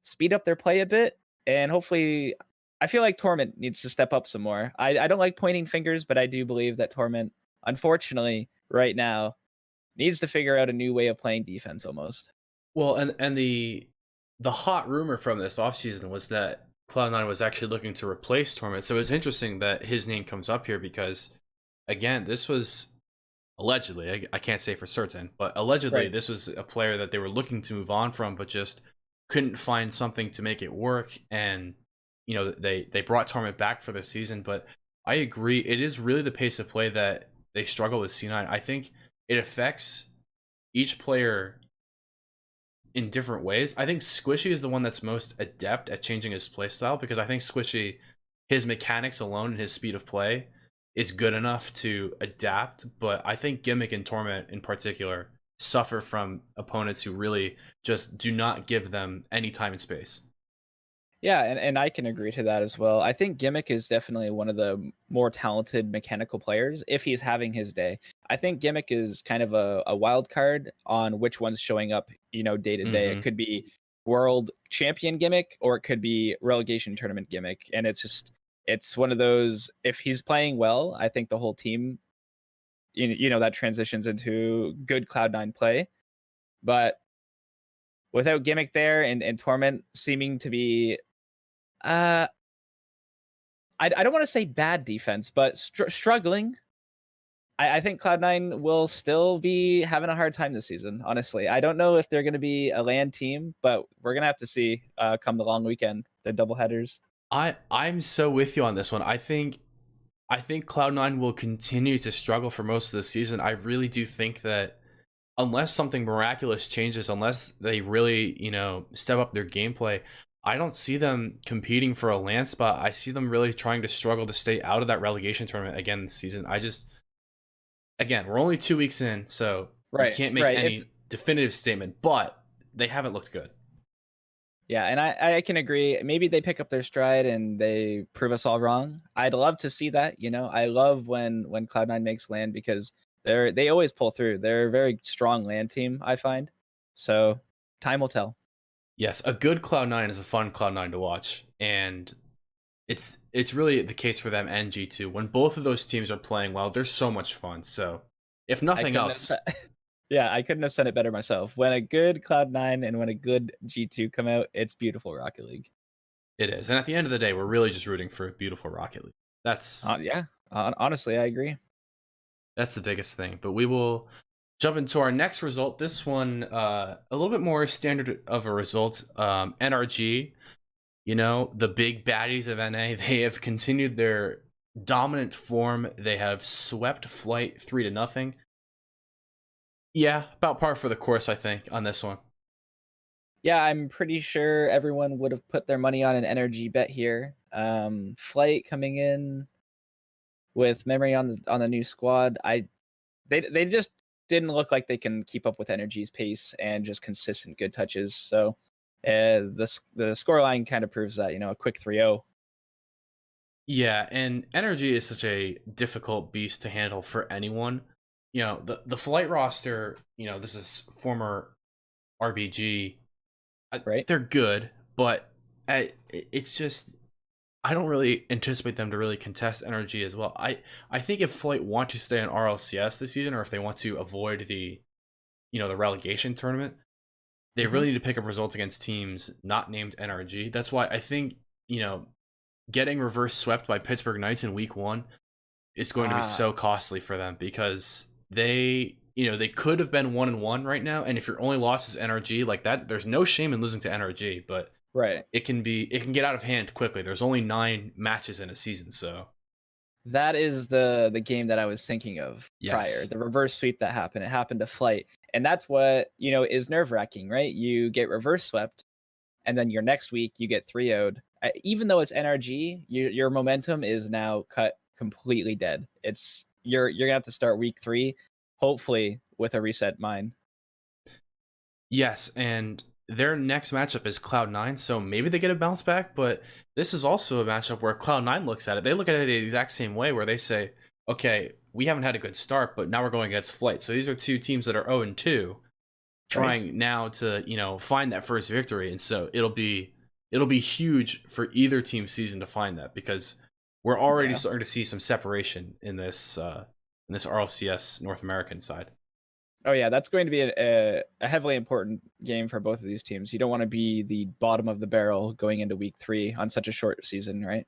[SPEAKER 2] speed up their play a bit, and hopefully, I feel like Torment needs to step up some more. I don't like pointing fingers, but I do believe that Torment, unfortunately, right now, needs to figure out a new way of playing defense almost.
[SPEAKER 1] Well, and the hot rumor from this offseason was that Cloud9 was actually looking to replace Torment. So it's interesting that his name comes up here because, again, this was allegedly, I can't say for certain, but allegedly
[SPEAKER 2] Right.
[SPEAKER 1] this was a player that they were looking to move on from, but just couldn't find something to make it work. And they brought Torment back for this season. But I agree, it is really the pace of play that they struggle with C9. I think it affects each player in different ways. I think Squishy is the one that's most adept at changing his playstyle, because I think Squishy, his mechanics alone and his speed of play is good enough to adapt. But I think Gimmick and Torment in particular suffer from opponents who really just do not give them any time and space.
[SPEAKER 2] Yeah, and I can agree to that as well. I think Gimmick is definitely one of the more talented mechanical players if he's having his day. I think Gimmick is kind of a wild card on which one's showing up, day to day. It could be world champion Gimmick, or it could be relegation tournament Gimmick. And it's one of those, if he's playing well, I think the whole team, that transitions into good Cloud9 play. But without Gimmick there, and Torment seeming to be, I don't want to say bad defense, but struggling. I think Cloud9 will still be having a hard time this season, honestly. I don't know if they're going to be a land team, but we're going to have to see come the long weekend, the doubleheaders.
[SPEAKER 1] I'm so with you on this one. I think Cloud9 will continue to struggle for most of the season. I really do think that unless something miraculous changes, unless they really, step up their gameplay, I don't see them competing for a land spot. I see them really trying to struggle to stay out of that relegation tournament again this season. Again, we're only 2 weeks in, so we can't make any definitive statement, but they haven't looked good.
[SPEAKER 2] Yeah, and I can agree. Maybe they pick up their stride and they prove us all wrong. I'd love to see that. I love when Cloud9 makes land, because they always pull through. They're a very strong land team, I find. So time will tell.
[SPEAKER 1] Yes, a good Cloud9 is a fun Cloud9 to watch, and it's really the case for them and G2. When both of those teams are playing well, they're so much fun. So if nothing else,
[SPEAKER 2] yeah, I couldn't have said it better myself. When a good Cloud9 and when a good G2 come out, it's beautiful Rocket League.
[SPEAKER 1] It is. And at the end of the day, we're really just rooting for a beautiful Rocket League. That's
[SPEAKER 2] Yeah, honestly, I agree.
[SPEAKER 1] that's the biggest thing. But we will jump into our next result. This one, a little bit more standard of a result. NRG, the big baddies of NA, they have continued their dominant form. They have swept Flight 3-0. Yeah, about par for the course, I think, on this one.
[SPEAKER 2] Yeah, I'm pretty sure everyone would have put their money on an energy bet here. Flight coming in with memory on the new squad. They just didn't look like they can keep up with energy's pace and just consistent good touches. So the scoreline kind of proves that, a quick 3-0.
[SPEAKER 1] Yeah, and energy is such a difficult beast to handle for anyone. The Flight roster, this is former RBG.
[SPEAKER 2] Right?
[SPEAKER 1] They're good, but it's just I don't really anticipate them to really contest energy as well. I think if Flight want to stay in RLCS this season, or if they want to avoid the relegation tournament, they
[SPEAKER 2] Mhm.
[SPEAKER 1] really need to pick up results against teams not named NRG. That's why I think getting reverse swept by Pittsburgh Knights in week 1 is going to be
[SPEAKER 2] Ah,
[SPEAKER 1] so costly for them, because they could have been 1-1 right now, and if your only loss is NRG like that, there's no shame in losing to NRG, but
[SPEAKER 2] right.
[SPEAKER 1] it can get out of hand quickly. There's only 9 matches in a season, so
[SPEAKER 2] That is the game that I was thinking of prior.
[SPEAKER 1] yes.
[SPEAKER 2] The reverse sweep that happened. It happened to Flight. And that's what, is nerve-wracking, right? You get reverse swept, and then your next week you get 3-0'd. Even though it's NRG, your momentum is now cut completely dead. You're gonna have to start week 3, hopefully with a reset mind.
[SPEAKER 1] Yes, and their next matchup is Cloud9, so maybe they get a bounce back, but this is also a matchup where Cloud9 looks at it. They look at it the exact same way, where they say, okay, we haven't had a good start, but now we're going against Flight. So these are two teams that are 0-2,
[SPEAKER 2] Right?
[SPEAKER 1] trying now to, find that first victory. And so it'll be huge for either team's season to find that, because we're already
[SPEAKER 2] Yeah.
[SPEAKER 1] starting to see some separation in this RLCS North American side.
[SPEAKER 2] Oh yeah, that's going to be a heavily important game for both of these teams. You don't want to be the bottom of the barrel going into week 3 on such a short season, right?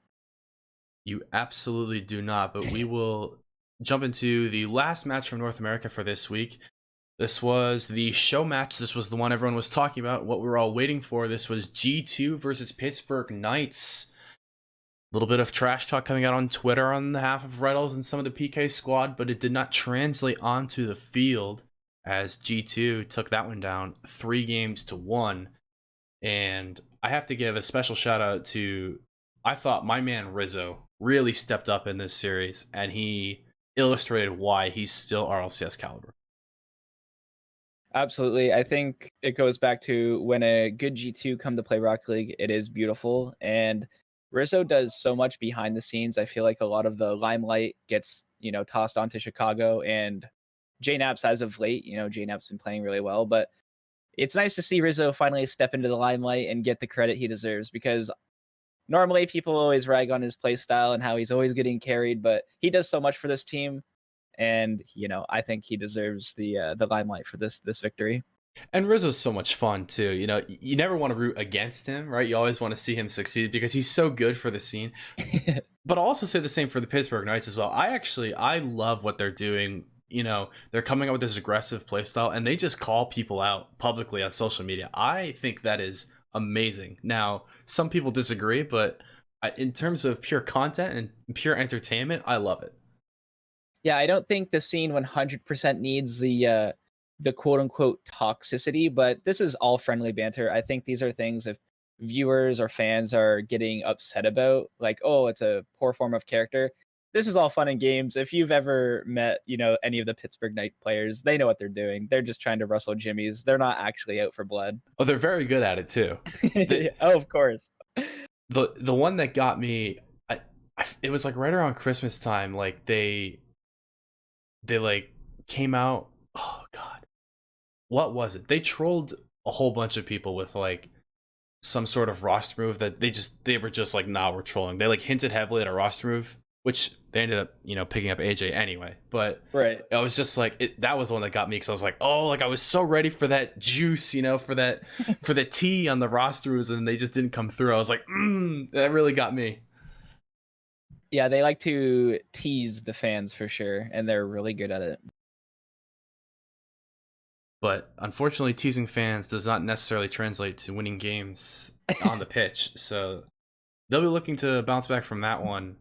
[SPEAKER 1] You absolutely do not, but we will jump into the last match from North America for this week. This was the show match. This was the one everyone was talking about, what we were all waiting for. This was G2 versus Pittsburgh Knights. A little bit of trash talk coming out on Twitter on behalf of Reynolds and some of the PK squad, but it did not translate onto the field, as G2 took that one down 3-1. And I have to give a special shout out to, I thought my man Rizzo really stepped up in this series, and he illustrated why he's still RLCS caliber.
[SPEAKER 2] Absolutely. I think it goes back to when a good G2 come to play Rocket League, it is beautiful. And Rizzo does so much behind the scenes. I feel like a lot of the limelight gets, tossed onto Chicago and JNaps as of late. JNaps been playing really well, but it's nice to see Rizzo finally step into the limelight and get the credit he deserves, because normally people always rag on his play style and how he's always getting carried, but he does so much for this team. And I think he deserves the limelight for this victory.
[SPEAKER 1] And Rizzo's so much fun too. You never want to root against him, right? You always want to see him succeed, because he's so good for the scene. But I'll also say the same for the Pittsburgh Knights as well. I love what they're doing. They're coming up with this aggressive play style, and they just call people out publicly on social media. I think that is amazing. Now, some people disagree, but in terms of pure content and pure entertainment, I love it.
[SPEAKER 2] Yeah, I don't think the scene 100% needs the quote unquote toxicity, but this is all friendly banter. I think these are things, if viewers or fans are getting upset about, like, oh, it's a poor form of character. This is all fun and games. If you've ever met, any of the Pittsburgh Knight players, they know what they're doing. They're just trying to rustle jimmies. They're not actually out for blood.
[SPEAKER 1] Oh, they're very good at it too. The
[SPEAKER 2] Oh, of course.
[SPEAKER 1] the one that got me, it was like right around Christmas time. Like they like came out. Oh God, what was it? They trolled a whole bunch of people with like some sort of roster move that they were just like, nah, we're trolling. They like hinted heavily at a roster move which they ended up, picking up AJ anyway. But
[SPEAKER 2] Right.
[SPEAKER 1] I was just like, that was the one that got me because I was like, oh, like I was so ready for that juice, for the tea on the rosters, and they just didn't come through. I was like, that really got me.
[SPEAKER 2] Yeah, they like to tease the fans for sure, and they're really good at it.
[SPEAKER 1] But unfortunately, teasing fans does not necessarily translate to winning games on the pitch. So they'll be looking to bounce back from that one.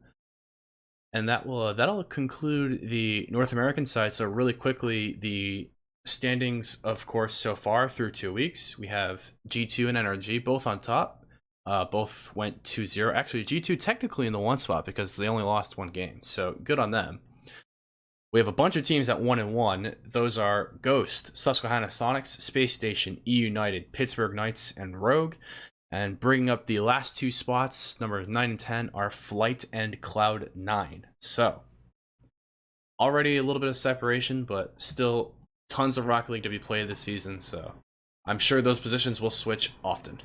[SPEAKER 1] And that'll conclude the North American side. So really quickly, the standings, of course, so far through 2 weeks, we have G2 and NRG both on top. Both went 2-0. Actually, G2 technically in the one spot because they only lost one game. So good on them. We have a bunch of teams at 1-1. Those are Ghost, Susquehanna Sonics, Space Station, E United, Pittsburgh Knights, and Rogue. And bringing up the last two spots, numbers 9 and 10, are Flight and Cloud9. So, already a little bit of separation, but still tons of Rocket League to be played this season. So, I'm sure those positions will switch often.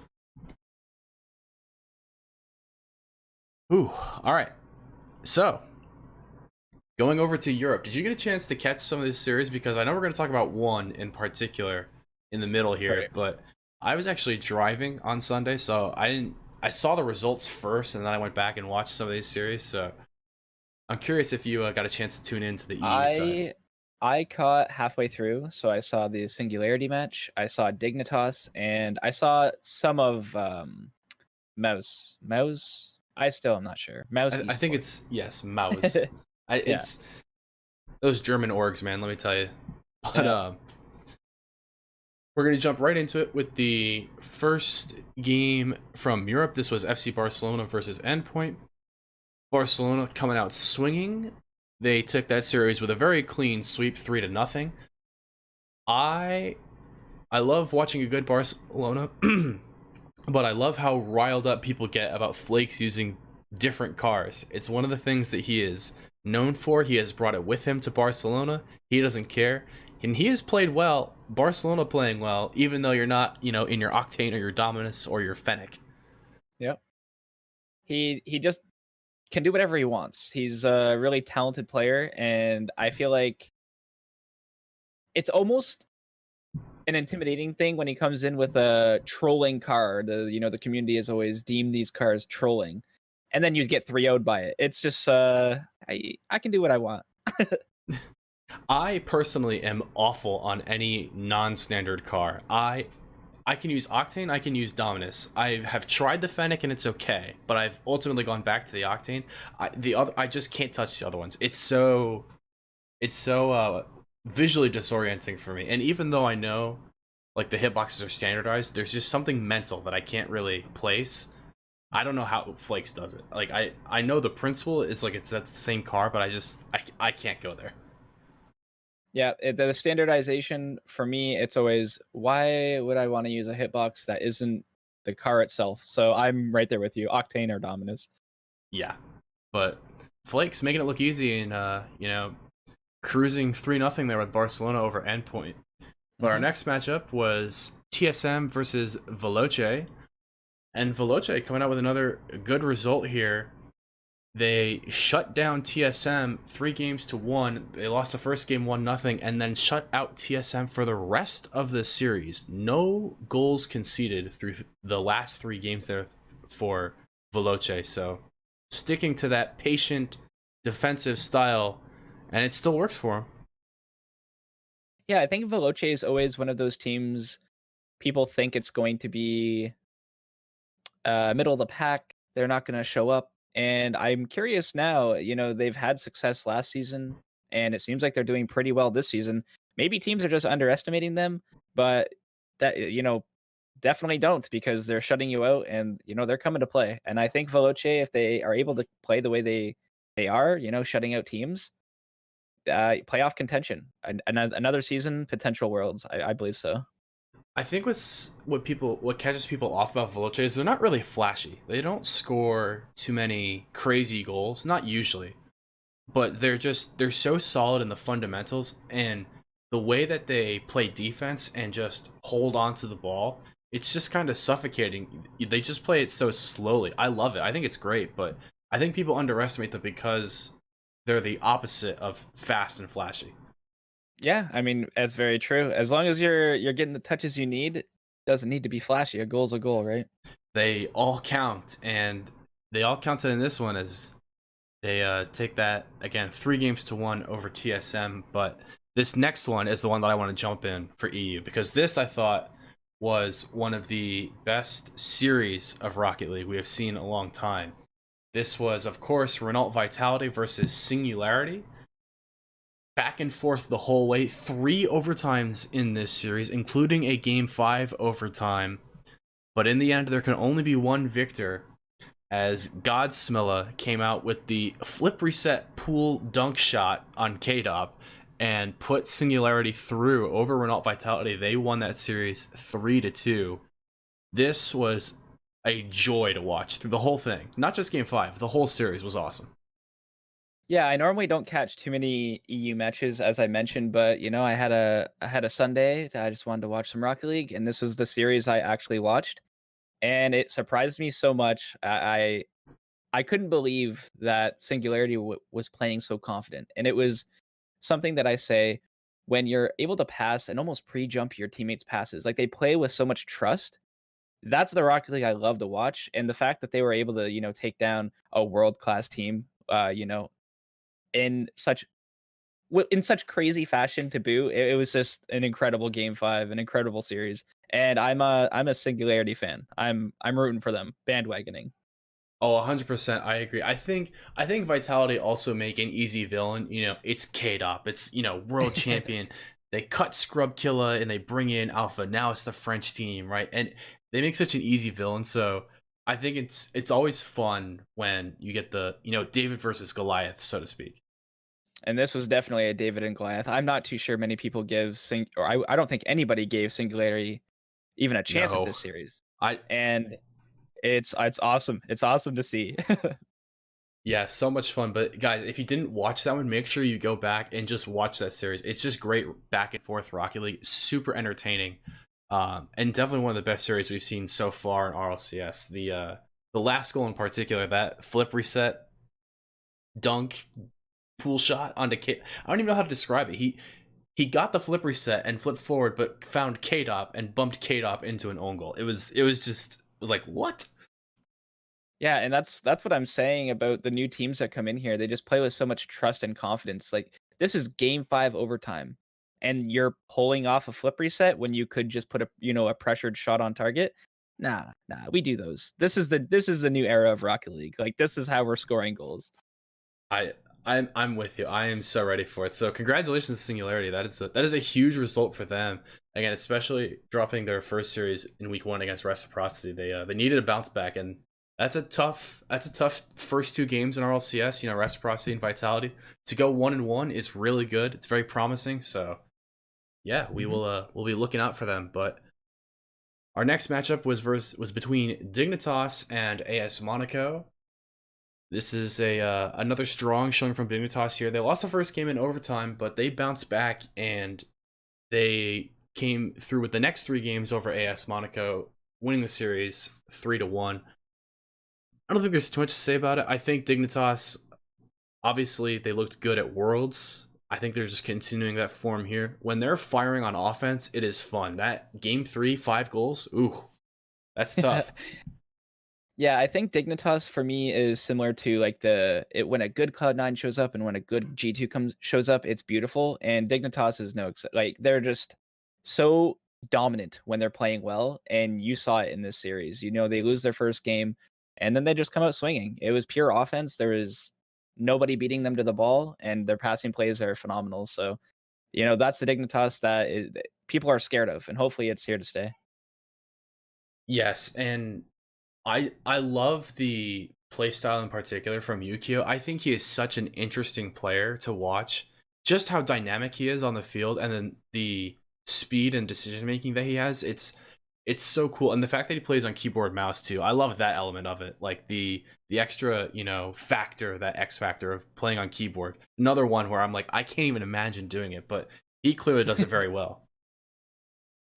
[SPEAKER 1] Ooh, all right. So, going over to Europe, did you get a chance to catch some of this series? Because I know we're going to talk about one in particular in the middle here,
[SPEAKER 2] Right.
[SPEAKER 1] but I was actually driving on Sunday, so I saw the results first, and then I went back and watched some of these series. So I'm curious if you got a chance to tune into the EU side.
[SPEAKER 2] I caught halfway through, so I saw the Singularity match, I saw Dignitas, and I saw some of Mouse. Mouse? I still am not sure. Mouse
[SPEAKER 1] I think
[SPEAKER 2] Esports.
[SPEAKER 1] it's Maus.
[SPEAKER 2] Yeah.
[SPEAKER 1] It's those German orgs, man. Let me tell you. But
[SPEAKER 2] Yeah.
[SPEAKER 1] we're going to jump right into it with the first game from Europe. This was FC Barcelona versus Endpoint. Barcelona coming out swinging. They took that series with a very clean sweep, 3-0. I love watching a good Barcelona, but I love how riled up people get about Flakes using different cars. It's one of the things that he is known for. He has brought it with him to Barcelona. He doesn't care. And he has played well, Barcelona playing well, even though you're not, in your Octane or your Dominus or your Fennec.
[SPEAKER 2] Yep. He just can do whatever he wants. He's a really talented player, and I feel like it's almost an intimidating thing when he comes in with a trolling car. The community has always deemed these cars trolling, and then you get 3-0'd by it. It's just I can do what I want.
[SPEAKER 1] I personally am awful on any non-standard car. I can use Octane, I can use Dominus. I have tried the Fennec and it's okay, but I've ultimately gone back to the Octane. I just can't touch the other ones. It's so visually disorienting for me. And even though I know like the hitboxes are standardized, there's just something mental that I can't really place. I don't know how Flakes does it. Like I know the principle is like that's the same car, but I can't go there.
[SPEAKER 2] Yeah, the standardization for me, it's always, why would I want to use a hitbox that isn't the car itself? So I'm right there with you, Octane or Dominus.
[SPEAKER 1] Yeah, but Flakes making it look easy and cruising 3-0 there with Barcelona over Endpoint. But our next matchup was TSM versus Veloce, and Veloce coming out with another good result here. They shut down TSM 3-1. They lost the first game 1-0, and then shut out TSM for the rest of the series. No goals conceded through the last 3 games there for Veloce. So sticking to that patient defensive style, and it still works for him.
[SPEAKER 2] Yeah, I think Veloce is always one of those teams people think it's going to be middle of the pack. They're not going to show up. And I'm curious now, they've had success last season, and it seems like they're doing pretty well this season. Maybe teams are just underestimating them, but that, definitely don't, because they're shutting you out and, they're coming to play. And I think Veloce, if they are able to play the way they are, shutting out teams, playoff contention, another season, potential worlds. I believe so.
[SPEAKER 1] I think what catches people off about Veloce is they're not really flashy. They don't score too many crazy goals, not usually. But they're so solid in the fundamentals and the way that they play defense and just hold on to the ball. It's just kind of suffocating. They just play it so slowly. I love it. I think it's great, but I think people underestimate them because they're the opposite of fast and flashy.
[SPEAKER 2] Yeah, I mean, that's very true. As long as you're getting the touches you need, doesn't need to be flashy. A goal's a goal, right?
[SPEAKER 1] They all count, and they all counted in this one as they take that again 3 games to 1 over TSM. But this next one is the one that I want to jump in for EU because this I thought was one of the best series of Rocket League we have seen in a long time. This was, of course, Renault Vitality versus Singularity. Back and forth the whole way. 3 overtimes in this series, including a Game 5 overtime. But in the end, there can only be one victor, as Godsmilla came out with the flip reset pool dunk shot on KDOP and put Singularity through over Renault Vitality. They won that series 3-2. This was a joy to watch through the whole thing. Not just Game 5, the whole series was awesome.
[SPEAKER 2] Yeah, I normally don't catch too many EU matches, as I mentioned, but I had a Sunday that I just wanted to watch some Rocket League, and this was the series I actually watched, and it surprised me so much. I couldn't believe that Singularity was playing so confident, and it was something that I say when you're able to pass and almost pre-jump your teammates' passes, like they play with so much trust. That's the Rocket League I love to watch, and the fact that they were able to, take down a world class team, in such crazy fashion to boot. It was just an incredible Game 5, an incredible series, and I'm a Singularity fan. I'm rooting for them, bandwagoning.
[SPEAKER 1] Oh, 100%. I agree. I think Vitality also make an easy villain. It's KDOP. It's world champion. They cut Scrub Killa and they bring in Alpha. Now it's the French team, right? And they make such an easy villain. So I think it's always fun when you get the David versus Goliath, so to speak.
[SPEAKER 2] And this was definitely a David and Goliath. I'm not too sure many people or I don't think anybody gave Singularity even a chance at
[SPEAKER 1] No,
[SPEAKER 2] this series,
[SPEAKER 1] I
[SPEAKER 2] and it's awesome. It's awesome to see.
[SPEAKER 1] Yeah, so much fun. But guys, if you didn't watch that one, make sure you go back and just watch that series. It's just great back and forth Rocket League, super entertaining, and definitely one of the best series we've seen so far in RLCS. The last goal in particular, that flip reset dunk pool shot onto K. I don't even know how to describe it. He got the flip reset and flipped forward, but found KDOP and bumped KDOP into an own goal. It was like what?
[SPEAKER 2] Yeah, and that's what I'm saying about the new teams that come in here. They just play with so much trust and confidence. Like this is Game 5 overtime, and you're pulling off a flip reset when you could just put a pressured shot on target. Nah, we do those. This is the new era of Rocket League. Like this is how we're scoring goals.
[SPEAKER 1] I I'm with you. I am so ready for it. So congratulations to Singularity. That is a huge result for them. Again, especially dropping their first series in week 1 against Reciprocity. They needed a bounce back, and that's a tough first 2 games in RLCS. Reciprocity and Vitality to go 1-1 is really good. It's very promising. So yeah, we'll be looking out for them. But our next matchup was between Dignitas and AS Monaco. This is a another strong showing from Dignitas here. They lost the first game in overtime, but they bounced back and they came through with the next 3 games over AS Monaco, winning the series 3-1. I don't think there's too much to say about it. I think Dignitas, obviously, they looked good at Worlds. I think they're just continuing that form here. When they're firing on offense, it is fun. That Game 3, 5 goals, ooh, that's tough.
[SPEAKER 2] Yeah, I think Dignitas for me is similar to like when a good Cloud9 shows up and when a good G2 shows up, it's beautiful. And Dignitas is like they're just so dominant when they're playing well, and you saw it in this series. They lose their first game, and then they just come out swinging. It was pure offense. There was nobody beating them to the ball, and their passing plays are phenomenal. So, that's the Dignitas that people are scared of, and hopefully it's here to stay.
[SPEAKER 1] Yes, and I love the playstyle in particular from Yukio. I think he is such an interesting player to watch. Just how dynamic he is on the field, and then the speed and decision making that he has. It's so cool, and the fact that he plays on keyboard mouse too. I love that element of it, like the extra factor, that X factor of playing on keyboard. Another one where I'm like, I can't even imagine doing it, but he clearly does it very well.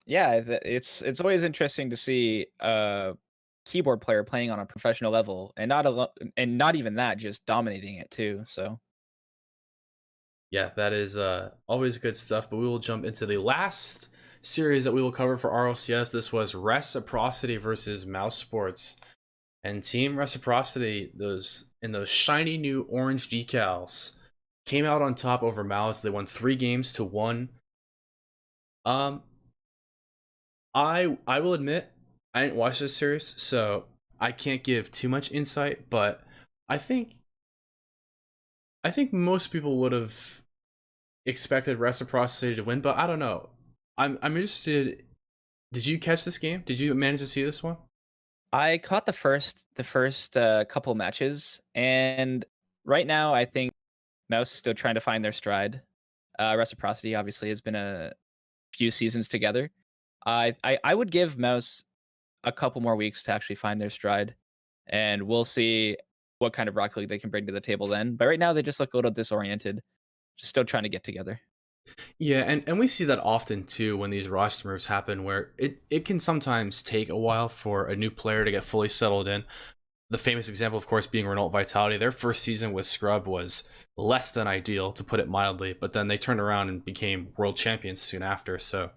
[SPEAKER 2] Yeah, it's always interesting to see keyboard player playing on a professional level, and not even that, just dominating it too. So
[SPEAKER 1] Yeah, that is always good stuff. But we will jump into the last series that we will cover for RLCS. This was Reciprocity versus Mouse Sports. And Team Reciprocity, those shiny new orange decals, came out on top over Mouse. They won 3 games to 1. Um, I will admit I didn't watch this series, so I can't give too much insight. But I think I think most people would have expected Reciprocity to win, but I don't know. I'm interested. Did you catch this game? Did you manage to see this one?
[SPEAKER 2] I caught the first couple matches, and right now I think Mouse is still trying to find their stride. Reciprocity obviously has been a few seasons together. I would give Mouse a couple more weeks to actually find their stride, and we'll see what kind of Rocket League they can bring to the table then. But right now they just look a little disoriented, just still trying to get together.
[SPEAKER 1] Yeah, and we see that often too when these roster moves happen, where it can sometimes take a while for a new player to get fully settled in. The famous example, of course, being Renault Vitality. Their first season with Scrub was less than ideal, to put it mildly, but then they turned around and became world champions soon after. So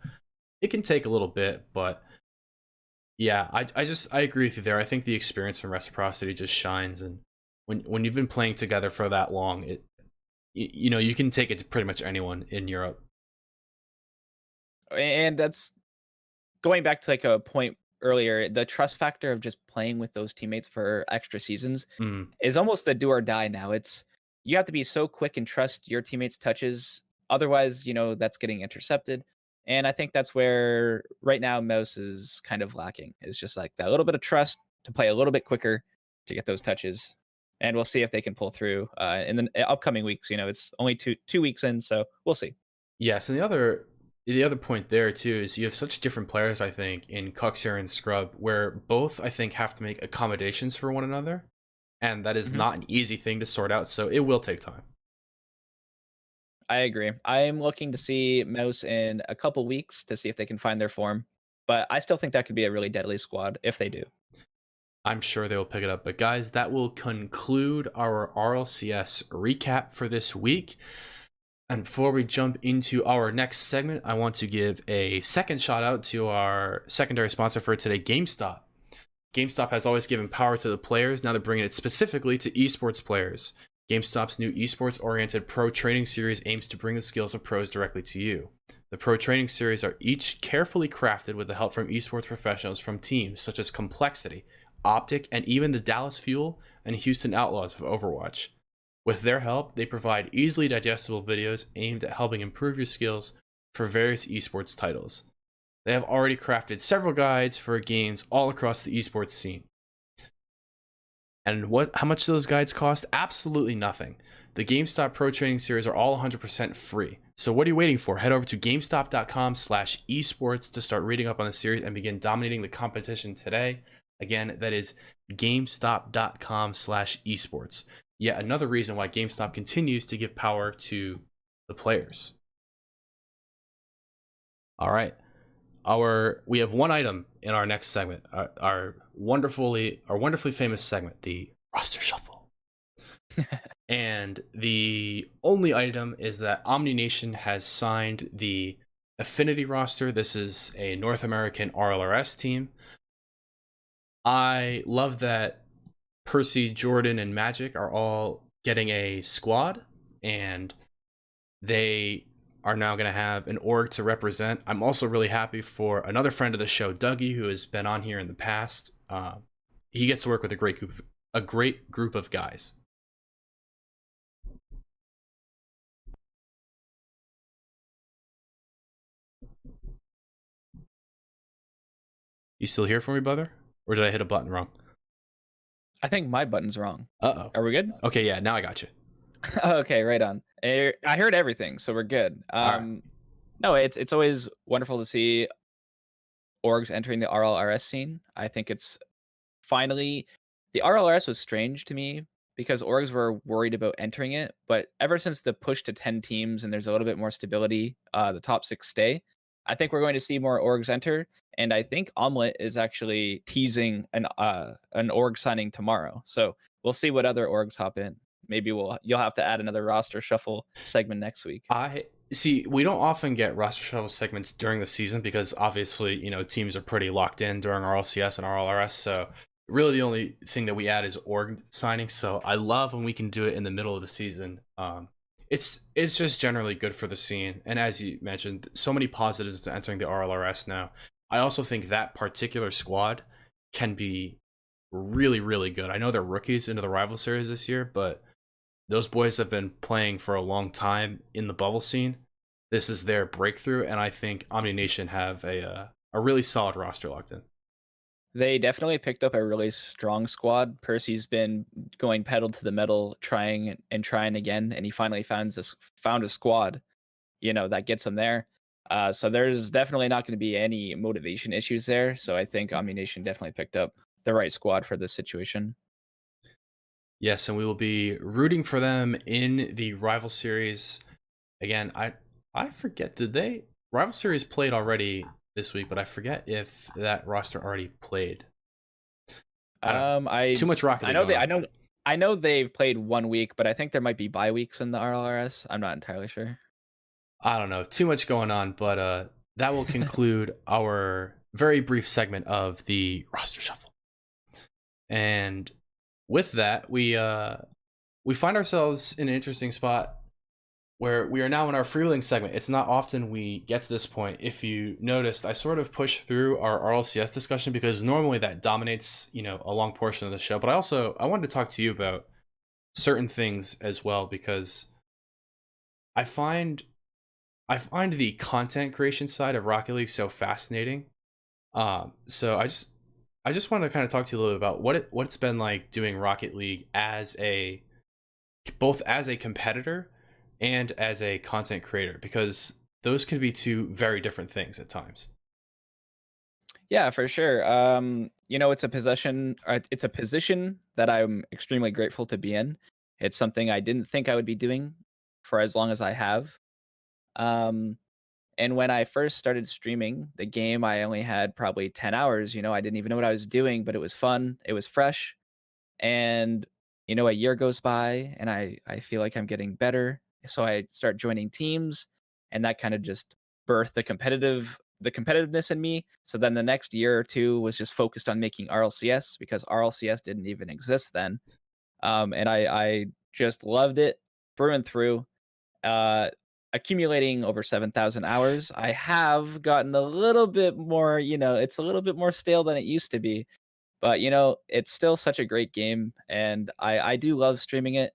[SPEAKER 1] it can take a little bit, but yeah, I agree with you there. I think the experience from Reciprocity just shines, and when you've been playing together for that long, you know you can take it to pretty much anyone in Europe.
[SPEAKER 2] And that's going back to like a point earlier, the trust factor of just playing with those teammates for extra seasons
[SPEAKER 1] Mm.
[SPEAKER 2] is almost the do or die now. It's you have to be so quick and trust your teammates' touches. Otherwise, that's getting intercepted. And I think that's where right now Mouse is kind of lacking. It's just like that little bit of trust to play a little bit quicker to get those touches. And we'll see if they can pull through in the upcoming weeks. It's only two weeks in, so we'll see.
[SPEAKER 1] Yes, and the other point there too is you have such different players, I think, in Cuxer and Scrub, where both I think have to make accommodations for one another, and that is
[SPEAKER 2] Mhm.
[SPEAKER 1] not an easy thing to sort out. So it will take time.
[SPEAKER 2] I agree. I'm looking to see Mouse in a couple weeks to see if they can find their form, but I still think that could be a really deadly squad if they do.
[SPEAKER 1] I'm sure they will pick it up. But guys, that will conclude our RLCS recap for this week. And before we jump into our next segment, I want to give a second shout out to our secondary sponsor for today, GameStop. GameStop has always given power to the players. Now they're bringing it specifically to esports players. GameStop's new esports-oriented Pro Training Series aims to bring the skills of pros directly to you. The Pro Training Series are each carefully crafted with the help from esports professionals from teams such as Complexity, Optic, and even the Dallas Fuel and Houston Outlaws of Overwatch. With their help, they provide easily digestible videos aimed at helping improve your skills for various esports titles. They have already crafted several guides for games all across the esports scene. And how much do those guides cost? Absolutely nothing. The GameStop Pro Training Series are all 100% free. So what are you waiting for? Head over to GameStop.com/esports to start reading up on the series and begin dominating the competition today. Again, that is GameStop.com/esports. Yet another reason why GameStop continues to give power to the players. All right. We have one item in our next segment, our wonderfully famous segment, the roster shuffle. And the only item is that Omni Nation has signed the Affinity roster. This is a North American RLRS team. I love that Percy, Jordan, and Magic are all getting a squad, and they are now going to have an org to represent. I'm also really happy for another friend of the show, Dougie, who has been on here in the past. He gets to work with a great group of guys. You still here for me, brother? Or did I hit a button wrong?
[SPEAKER 2] I think my button's wrong.
[SPEAKER 1] Uh-oh.
[SPEAKER 2] Are we good?
[SPEAKER 1] Okay, yeah, now I got you.
[SPEAKER 2] Okay, right on. I heard everything, so we're good.
[SPEAKER 1] All right.
[SPEAKER 2] No, it's always wonderful to see orgs entering the RLRS scene. I think it's finally the RLRS was strange to me because orgs were worried about entering it, but ever since the push to 10 teams and there's a little bit more stability, the top 6 stay. I think we're going to see more orgs enter, and I think Omelet is actually teasing an org signing tomorrow. So we'll see what other orgs hop in. Maybe you'll have to add another roster shuffle segment next week.
[SPEAKER 1] I see. We don't often get roster shuffle segments during the season because obviously, teams are pretty locked in during RLCS and RLRS. So really, the only thing that we add is org signings. So I love when we can do it in the middle of the season. It's just generally good for the scene. And as you mentioned, so many positives to entering the RLRS now. I also think that particular squad can be really, really good. I know they're rookies into the rival series this year, but those boys have been playing for a long time in the bubble scene. This is their breakthrough, and I think Omni Nation have a really solid roster locked in.
[SPEAKER 2] They definitely picked up a really strong squad. Percy's been going pedal to the metal, trying and trying again, and he finally found a squad, that gets him there. So there's definitely not going to be any motivation issues there. So I think Omni Nation definitely picked up the right squad for this situation.
[SPEAKER 1] Yes, and we will be rooting for them in the rival series. Again, I forget, did they rival series played already this week, but I forget if that roster already played. I don't know.
[SPEAKER 2] I
[SPEAKER 1] Too much Rocket
[SPEAKER 2] I
[SPEAKER 1] League
[SPEAKER 2] know
[SPEAKER 1] going
[SPEAKER 2] they
[SPEAKER 1] on.
[SPEAKER 2] I know they've played 1 week, but I think there might be bye weeks in the RLRS. I'm not entirely sure.
[SPEAKER 1] I don't know. Too much going on, but that will conclude our very brief segment of the roster shuffle. And with that, we find ourselves in an interesting spot where we are now in our freewheeling segment. It's not often we get to this point. If you noticed, I sort of pushed through our RLCS discussion because normally that dominates, a long portion of the show. But I wanted to talk to you about certain things as well because I find the content creation side of Rocket League so fascinating. So I just want to kind of talk to you a little bit about what it's been like doing Rocket League both as a competitor and as a content creator, because those can be two very different things at times.
[SPEAKER 2] Yeah, for sure. It's a position that I'm extremely grateful to be in. It's something I didn't think I would be doing for as long as I have. Um, and when I first started streaming the game, I only had probably 10 hours. I didn't even know what I was doing, but it was fun. It was fresh. And, a year goes by and I feel like I'm getting better. So I start joining teams and that kind of just birthed the competitiveness in me. So then the next year or two was just focused on making RLCS because RLCS didn't even exist then. And I just loved it through and through. Uh, Accumulating over 7,000 hours, I have gotten a little bit more, it's a little bit more stale than it used to be. But, it's still such a great game, and I do love streaming it,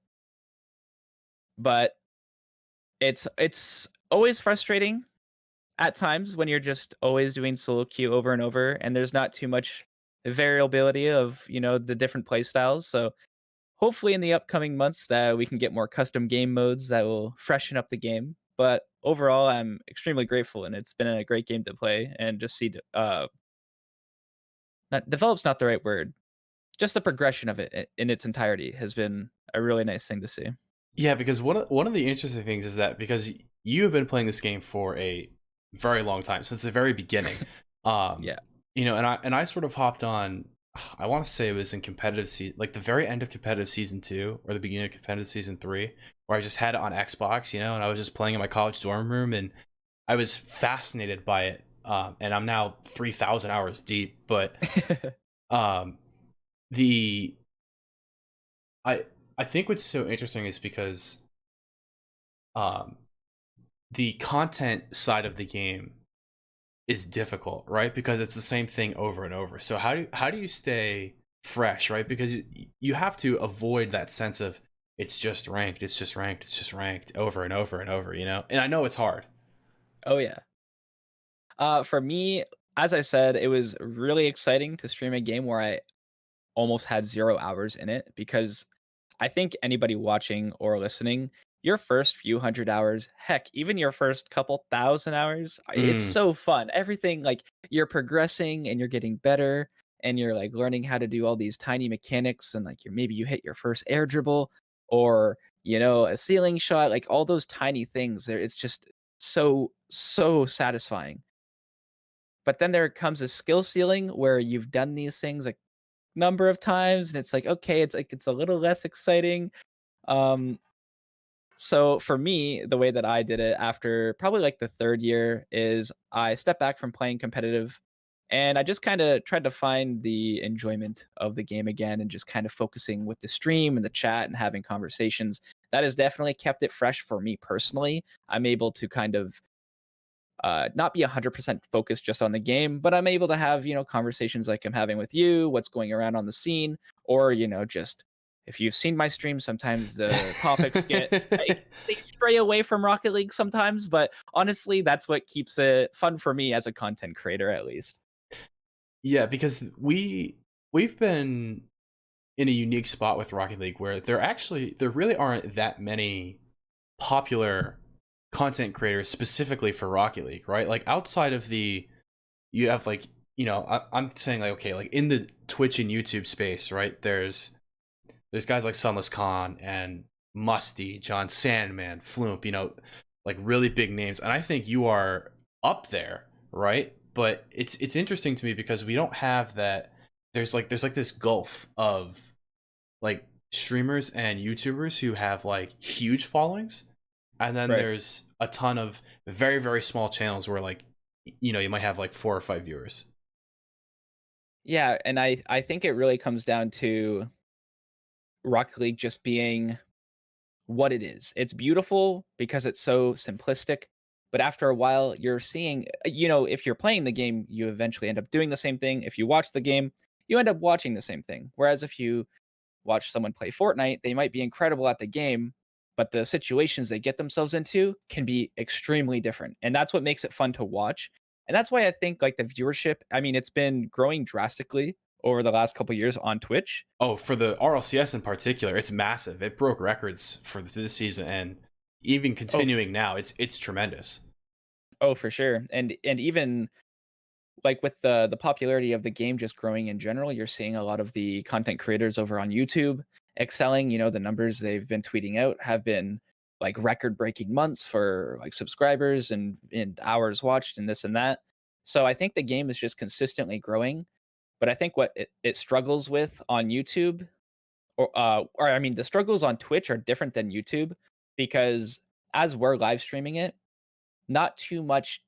[SPEAKER 2] but it's always frustrating at times when you're just always doing solo queue over and over, and there's not too much variability of, the different play styles. So hopefully in the upcoming months that we can get more custom game modes that will freshen up the game. But overall, I'm extremely grateful, and it's been a great game to play and just see. Not develop's not the right word. Just the progression of it in its entirety has been a really nice thing to see.
[SPEAKER 1] Yeah, because one of the interesting things is that because you have been playing this game for a very long time, since the very beginning, um,
[SPEAKER 2] Yeah.
[SPEAKER 1] and I sort of hopped on. I want to say it was in competitive season, like the very end of competitive season 2 or the beginning of competitive season 3, where I just had it on Xbox, and I was just playing in my college dorm room, and I was fascinated by it. And I'm now 3,000 hours deep, but um, the I I think what's so interesting is because um the content side of the game is difficult, right? Because it's the same thing over and over. So how do you stay fresh, right? Because you have to avoid that sense of it's just ranked, it's just ranked, it's just ranked over and over and over, And I know it's hard.
[SPEAKER 2] Oh, yeah. For me, as I said, it was really exciting to stream a game where I almost had 0 hours in it because I think anybody watching or listening, your first few hundred hours, heck, even your first couple thousand hours, it's
[SPEAKER 1] Mm,
[SPEAKER 2] so fun. Everything like you're progressing and you're getting better and you're like learning how to do all these tiny mechanics and like maybe you hit your first air dribble or a ceiling shot, like all those tiny things there. It's just so satisfying. But then there comes a skill ceiling where you've done these things a number of times, and it's like, okay, it's like it's a little less exciting. Um, so for me, the way that I did it after probably like the third year is I stepped back from playing competitive and I just kind of tried to find the enjoyment of the game again and just kind of focusing with the stream and the chat and having conversations. That has definitely kept it fresh for me personally. I'm able to kind of not be 100% focused just on the game, but I'm able to have, conversations like I'm having with you, what's going around on the scene, or, just if you've seen my stream, sometimes the topics they stray away from Rocket League sometimes, but honestly, that's what keeps it fun for me as a content creator, at least.
[SPEAKER 1] Yeah, because we've been in a unique spot with Rocket League where there really aren't that many popular content creators specifically for Rocket League, right? Like outside of you have like, I'm saying like, okay, like in the Twitch and YouTube space, right? There's guys like Sunless Khan and Musty, John Sandman, Floomp, like really big names. And I think you are up there, right? But it's interesting to me because we don't have that. There's like this gulf of like streamers and YouTubers who have like huge followings, and then
[SPEAKER 2] Right.
[SPEAKER 1] there's a ton of very very small channels where like you might have like 4 or 5 viewers.
[SPEAKER 2] Yeah, and I think it really comes down to Rocket League just being what it is. It's beautiful because it's so simplistic, but after a while, you're seeing, if you're playing the game, you eventually end up doing the same thing. If you watch the game, you end up watching the same thing. Whereas if you watch someone play Fortnite, they might be incredible at the game, but the situations they get themselves into can be extremely different. And that's what makes it fun to watch. And that's why I think like the viewership, I mean, it's been growing drastically over the last couple years on Twitch.
[SPEAKER 1] Oh, for the RLCS in particular, it's massive. It broke records for this season, and even
[SPEAKER 2] Oh,
[SPEAKER 1] continuing now, it's tremendous.
[SPEAKER 2] oh, for sure. And even like with the popularity of the game just growing in general, you're seeing a lot of the content creators over on YouTube excelling. The numbers they've been tweeting out have been like record breaking months for like subscribers and hours watched and this and that. So I think the game is just consistently growing. But I think what it struggles with on YouTube or I mean the struggles on Twitch are different than YouTube because as we're live streaming it, not too much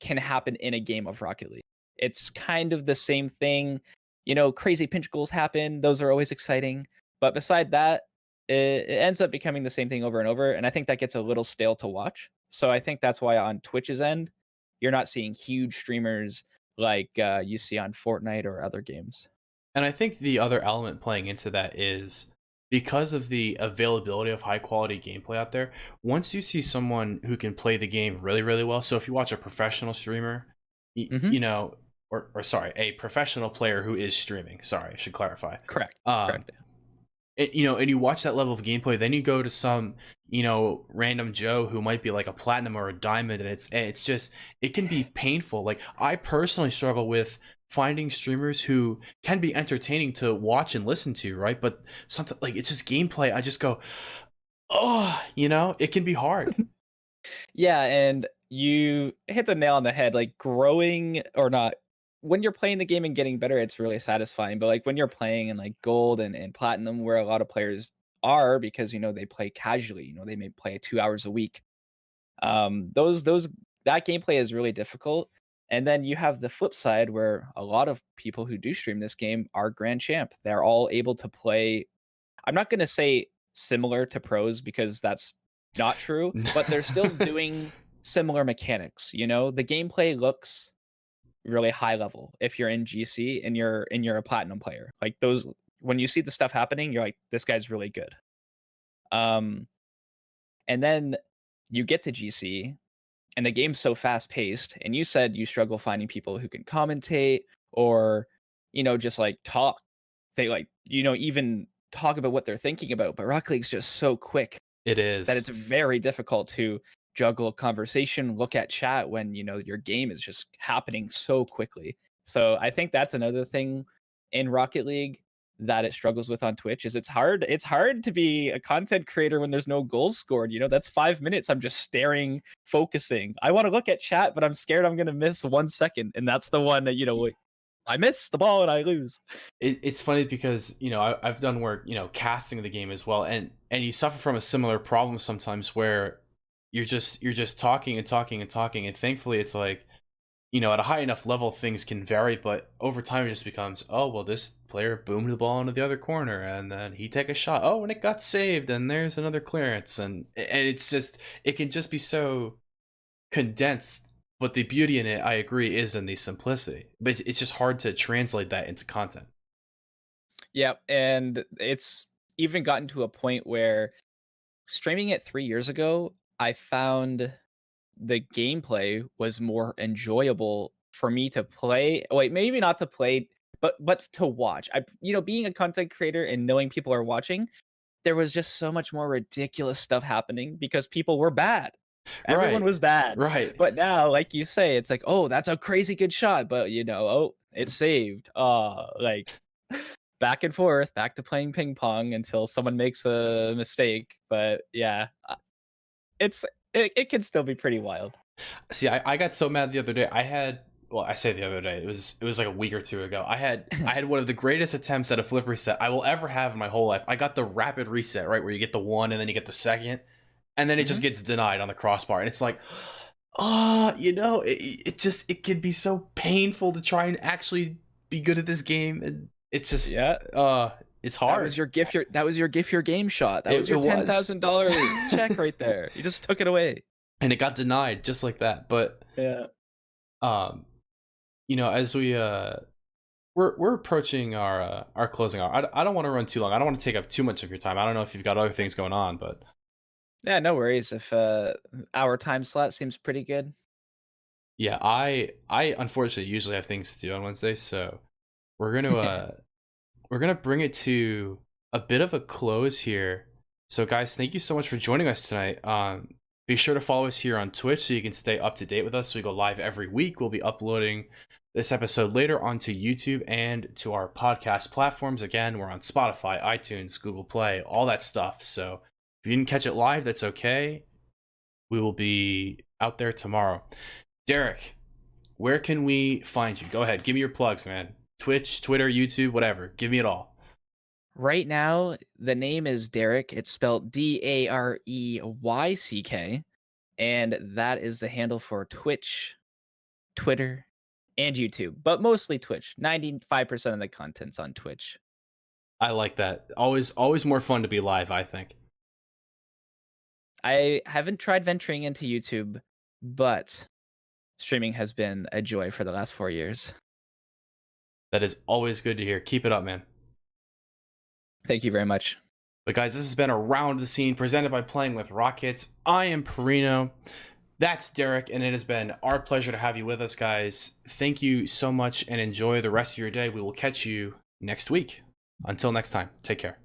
[SPEAKER 2] can happen in a game of Rocket League. It's kind of the same thing. Crazy pinch goals happen. Those are always exciting. But beside that, it ends up becoming the same thing over and over. And I think that gets a little stale to watch. So I think that's why on Twitch's end, you're not seeing huge streamers like you see on Fortnite or other games.
[SPEAKER 1] And I think the other element playing into that is because of the availability of high quality gameplay out there. Once you see someone who can play the game really really well, so if you watch a professional streamer,
[SPEAKER 2] Hmm.
[SPEAKER 1] or sorry, a professional player who is streaming. Sorry, I should clarify.
[SPEAKER 2] Correct.
[SPEAKER 1] Um,
[SPEAKER 2] Correct.
[SPEAKER 1] and you watch that level of gameplay, then you go to some random Joe who might be like a platinum or a diamond, and it's just it can be painful. Like I personally struggle with finding streamers who can be entertaining to watch and listen to, right? But sometimes like it's just gameplay. I just go, oh, it can be hard.
[SPEAKER 2] Yeah, and you hit the nail on the head. Like growing or not, when you're playing the game and getting better, it's really satisfying. But like when you're playing in like gold and platinum, where a lot of players are because they play casually, they may play 2 hours a week. Those that gameplay is really difficult. And then you have the flip side where a lot of people who do stream this game are grand champ. They're all able to play. I'm not gonna say similar to pros because that's not true, but they're still doing similar mechanics, The gameplay looks really high level if you're in GC and you're a platinum player. Like those when you see the stuff happening, you're like, this guy's really good. Um, and then you get to GC and the game's so fast paced, and you said you struggle finding people who can commentate or, just like talk. They like, even talk about what they're thinking about. But Rocket League's just so quick
[SPEAKER 1] It
[SPEAKER 2] that
[SPEAKER 1] is.
[SPEAKER 2] it's very difficult to juggle a conversation, look at chat when, your game is just happening so quickly. So I think that's another thing in Rocket League. that it struggles with on Twitch is it's hard to be a content creator when there's no goals scored. That's 5 minutes. I'm just staring, focusing. I want to look at chat, but I'm scared I'm gonna miss 1 second. And that's the one that, I miss the ball and I lose.
[SPEAKER 1] It's funny because I've done work casting the game as well, and you suffer from a similar problem sometimes where you're just talking and talking and talking, and thankfully it's like at a high enough level things can vary, but over time it just becomes, oh well, this player boomed the ball into the other corner and then he take a shot, oh, and it got saved and there's another clearance, and it's just, it can just be so condensed. But the beauty in it, I agree, is in the simplicity. But it's just hard to translate that into content.
[SPEAKER 2] Yeah, and it's even gotten to a point where streaming it 3 years ago, I found the gameplay was more enjoyable for me to play. Wait, maybe not to play, but to watch. Being a content creator and knowing people are watching, there was just so much more ridiculous stuff happening because people were bad. Everyone
[SPEAKER 1] Right.
[SPEAKER 2] was bad.
[SPEAKER 1] Right.
[SPEAKER 2] But now, like you say, it's like, oh, that's a crazy good shot, but oh, it's saved. Like back and forth, back to playing ping pong until someone makes a mistake. But yeah, it can still be pretty wild.
[SPEAKER 1] See, I got so mad the other day. I say the other day, it was like a week or two ago. I had one of the greatest attempts at a flip reset I will ever have in my whole life. I got the rapid reset, right, where you get the one and then you get the second, and then it just gets denied on the crossbar, and it's like, it can be so painful to try and actually be good at this game, and it's just it's hard.
[SPEAKER 2] That was your gift. That was your gift. Your game shot. That was your $10,000 check right there. You just took it away,
[SPEAKER 1] and it got denied just like that. But
[SPEAKER 2] yeah,
[SPEAKER 1] as we're approaching our closing hour. I don't want to run too long. I don't want to take up too much of your time. I don't know if you've got other things going on, but
[SPEAKER 2] yeah, no worries. If our time slot seems pretty good.
[SPEAKER 1] Yeah, I unfortunately usually have things to do on Wednesdays, so we're gonna bring it to a bit of a close here. So guys, thank you so much for joining us tonight. Be sure to follow us here on Twitch so you can stay up to date with us. So we go live every week. We'll be uploading this episode later onto YouTube and to our podcast platforms. Again, we're on Spotify, iTunes, Google Play, all that stuff. So if you didn't catch it live, that's okay. We will be out there tomorrow. Dareyck, where can we find you? Go ahead, give me your plugs, man. Twitch, Twitter, YouTube, whatever. Give me it all.
[SPEAKER 2] Right now, the name is Dareyck. It's spelled Dareyck, and that is the handle for Twitch, Twitter, and YouTube, but mostly Twitch. 95% of the content's on Twitch.
[SPEAKER 1] I like that. Always more fun to be live, I think.
[SPEAKER 2] I haven't tried venturing into YouTube, but streaming has been a joy for the last 4 years.
[SPEAKER 1] That is always good to hear. Keep it up, man.
[SPEAKER 2] Thank you very much.
[SPEAKER 1] But guys, this has been Around the Scene presented by Playing with Rockets. I am Perino. That's Dareyck, and it has been our pleasure to have you with us, guys. Thank you so much and enjoy the rest of your day. We will catch you next week. Until next time, take care.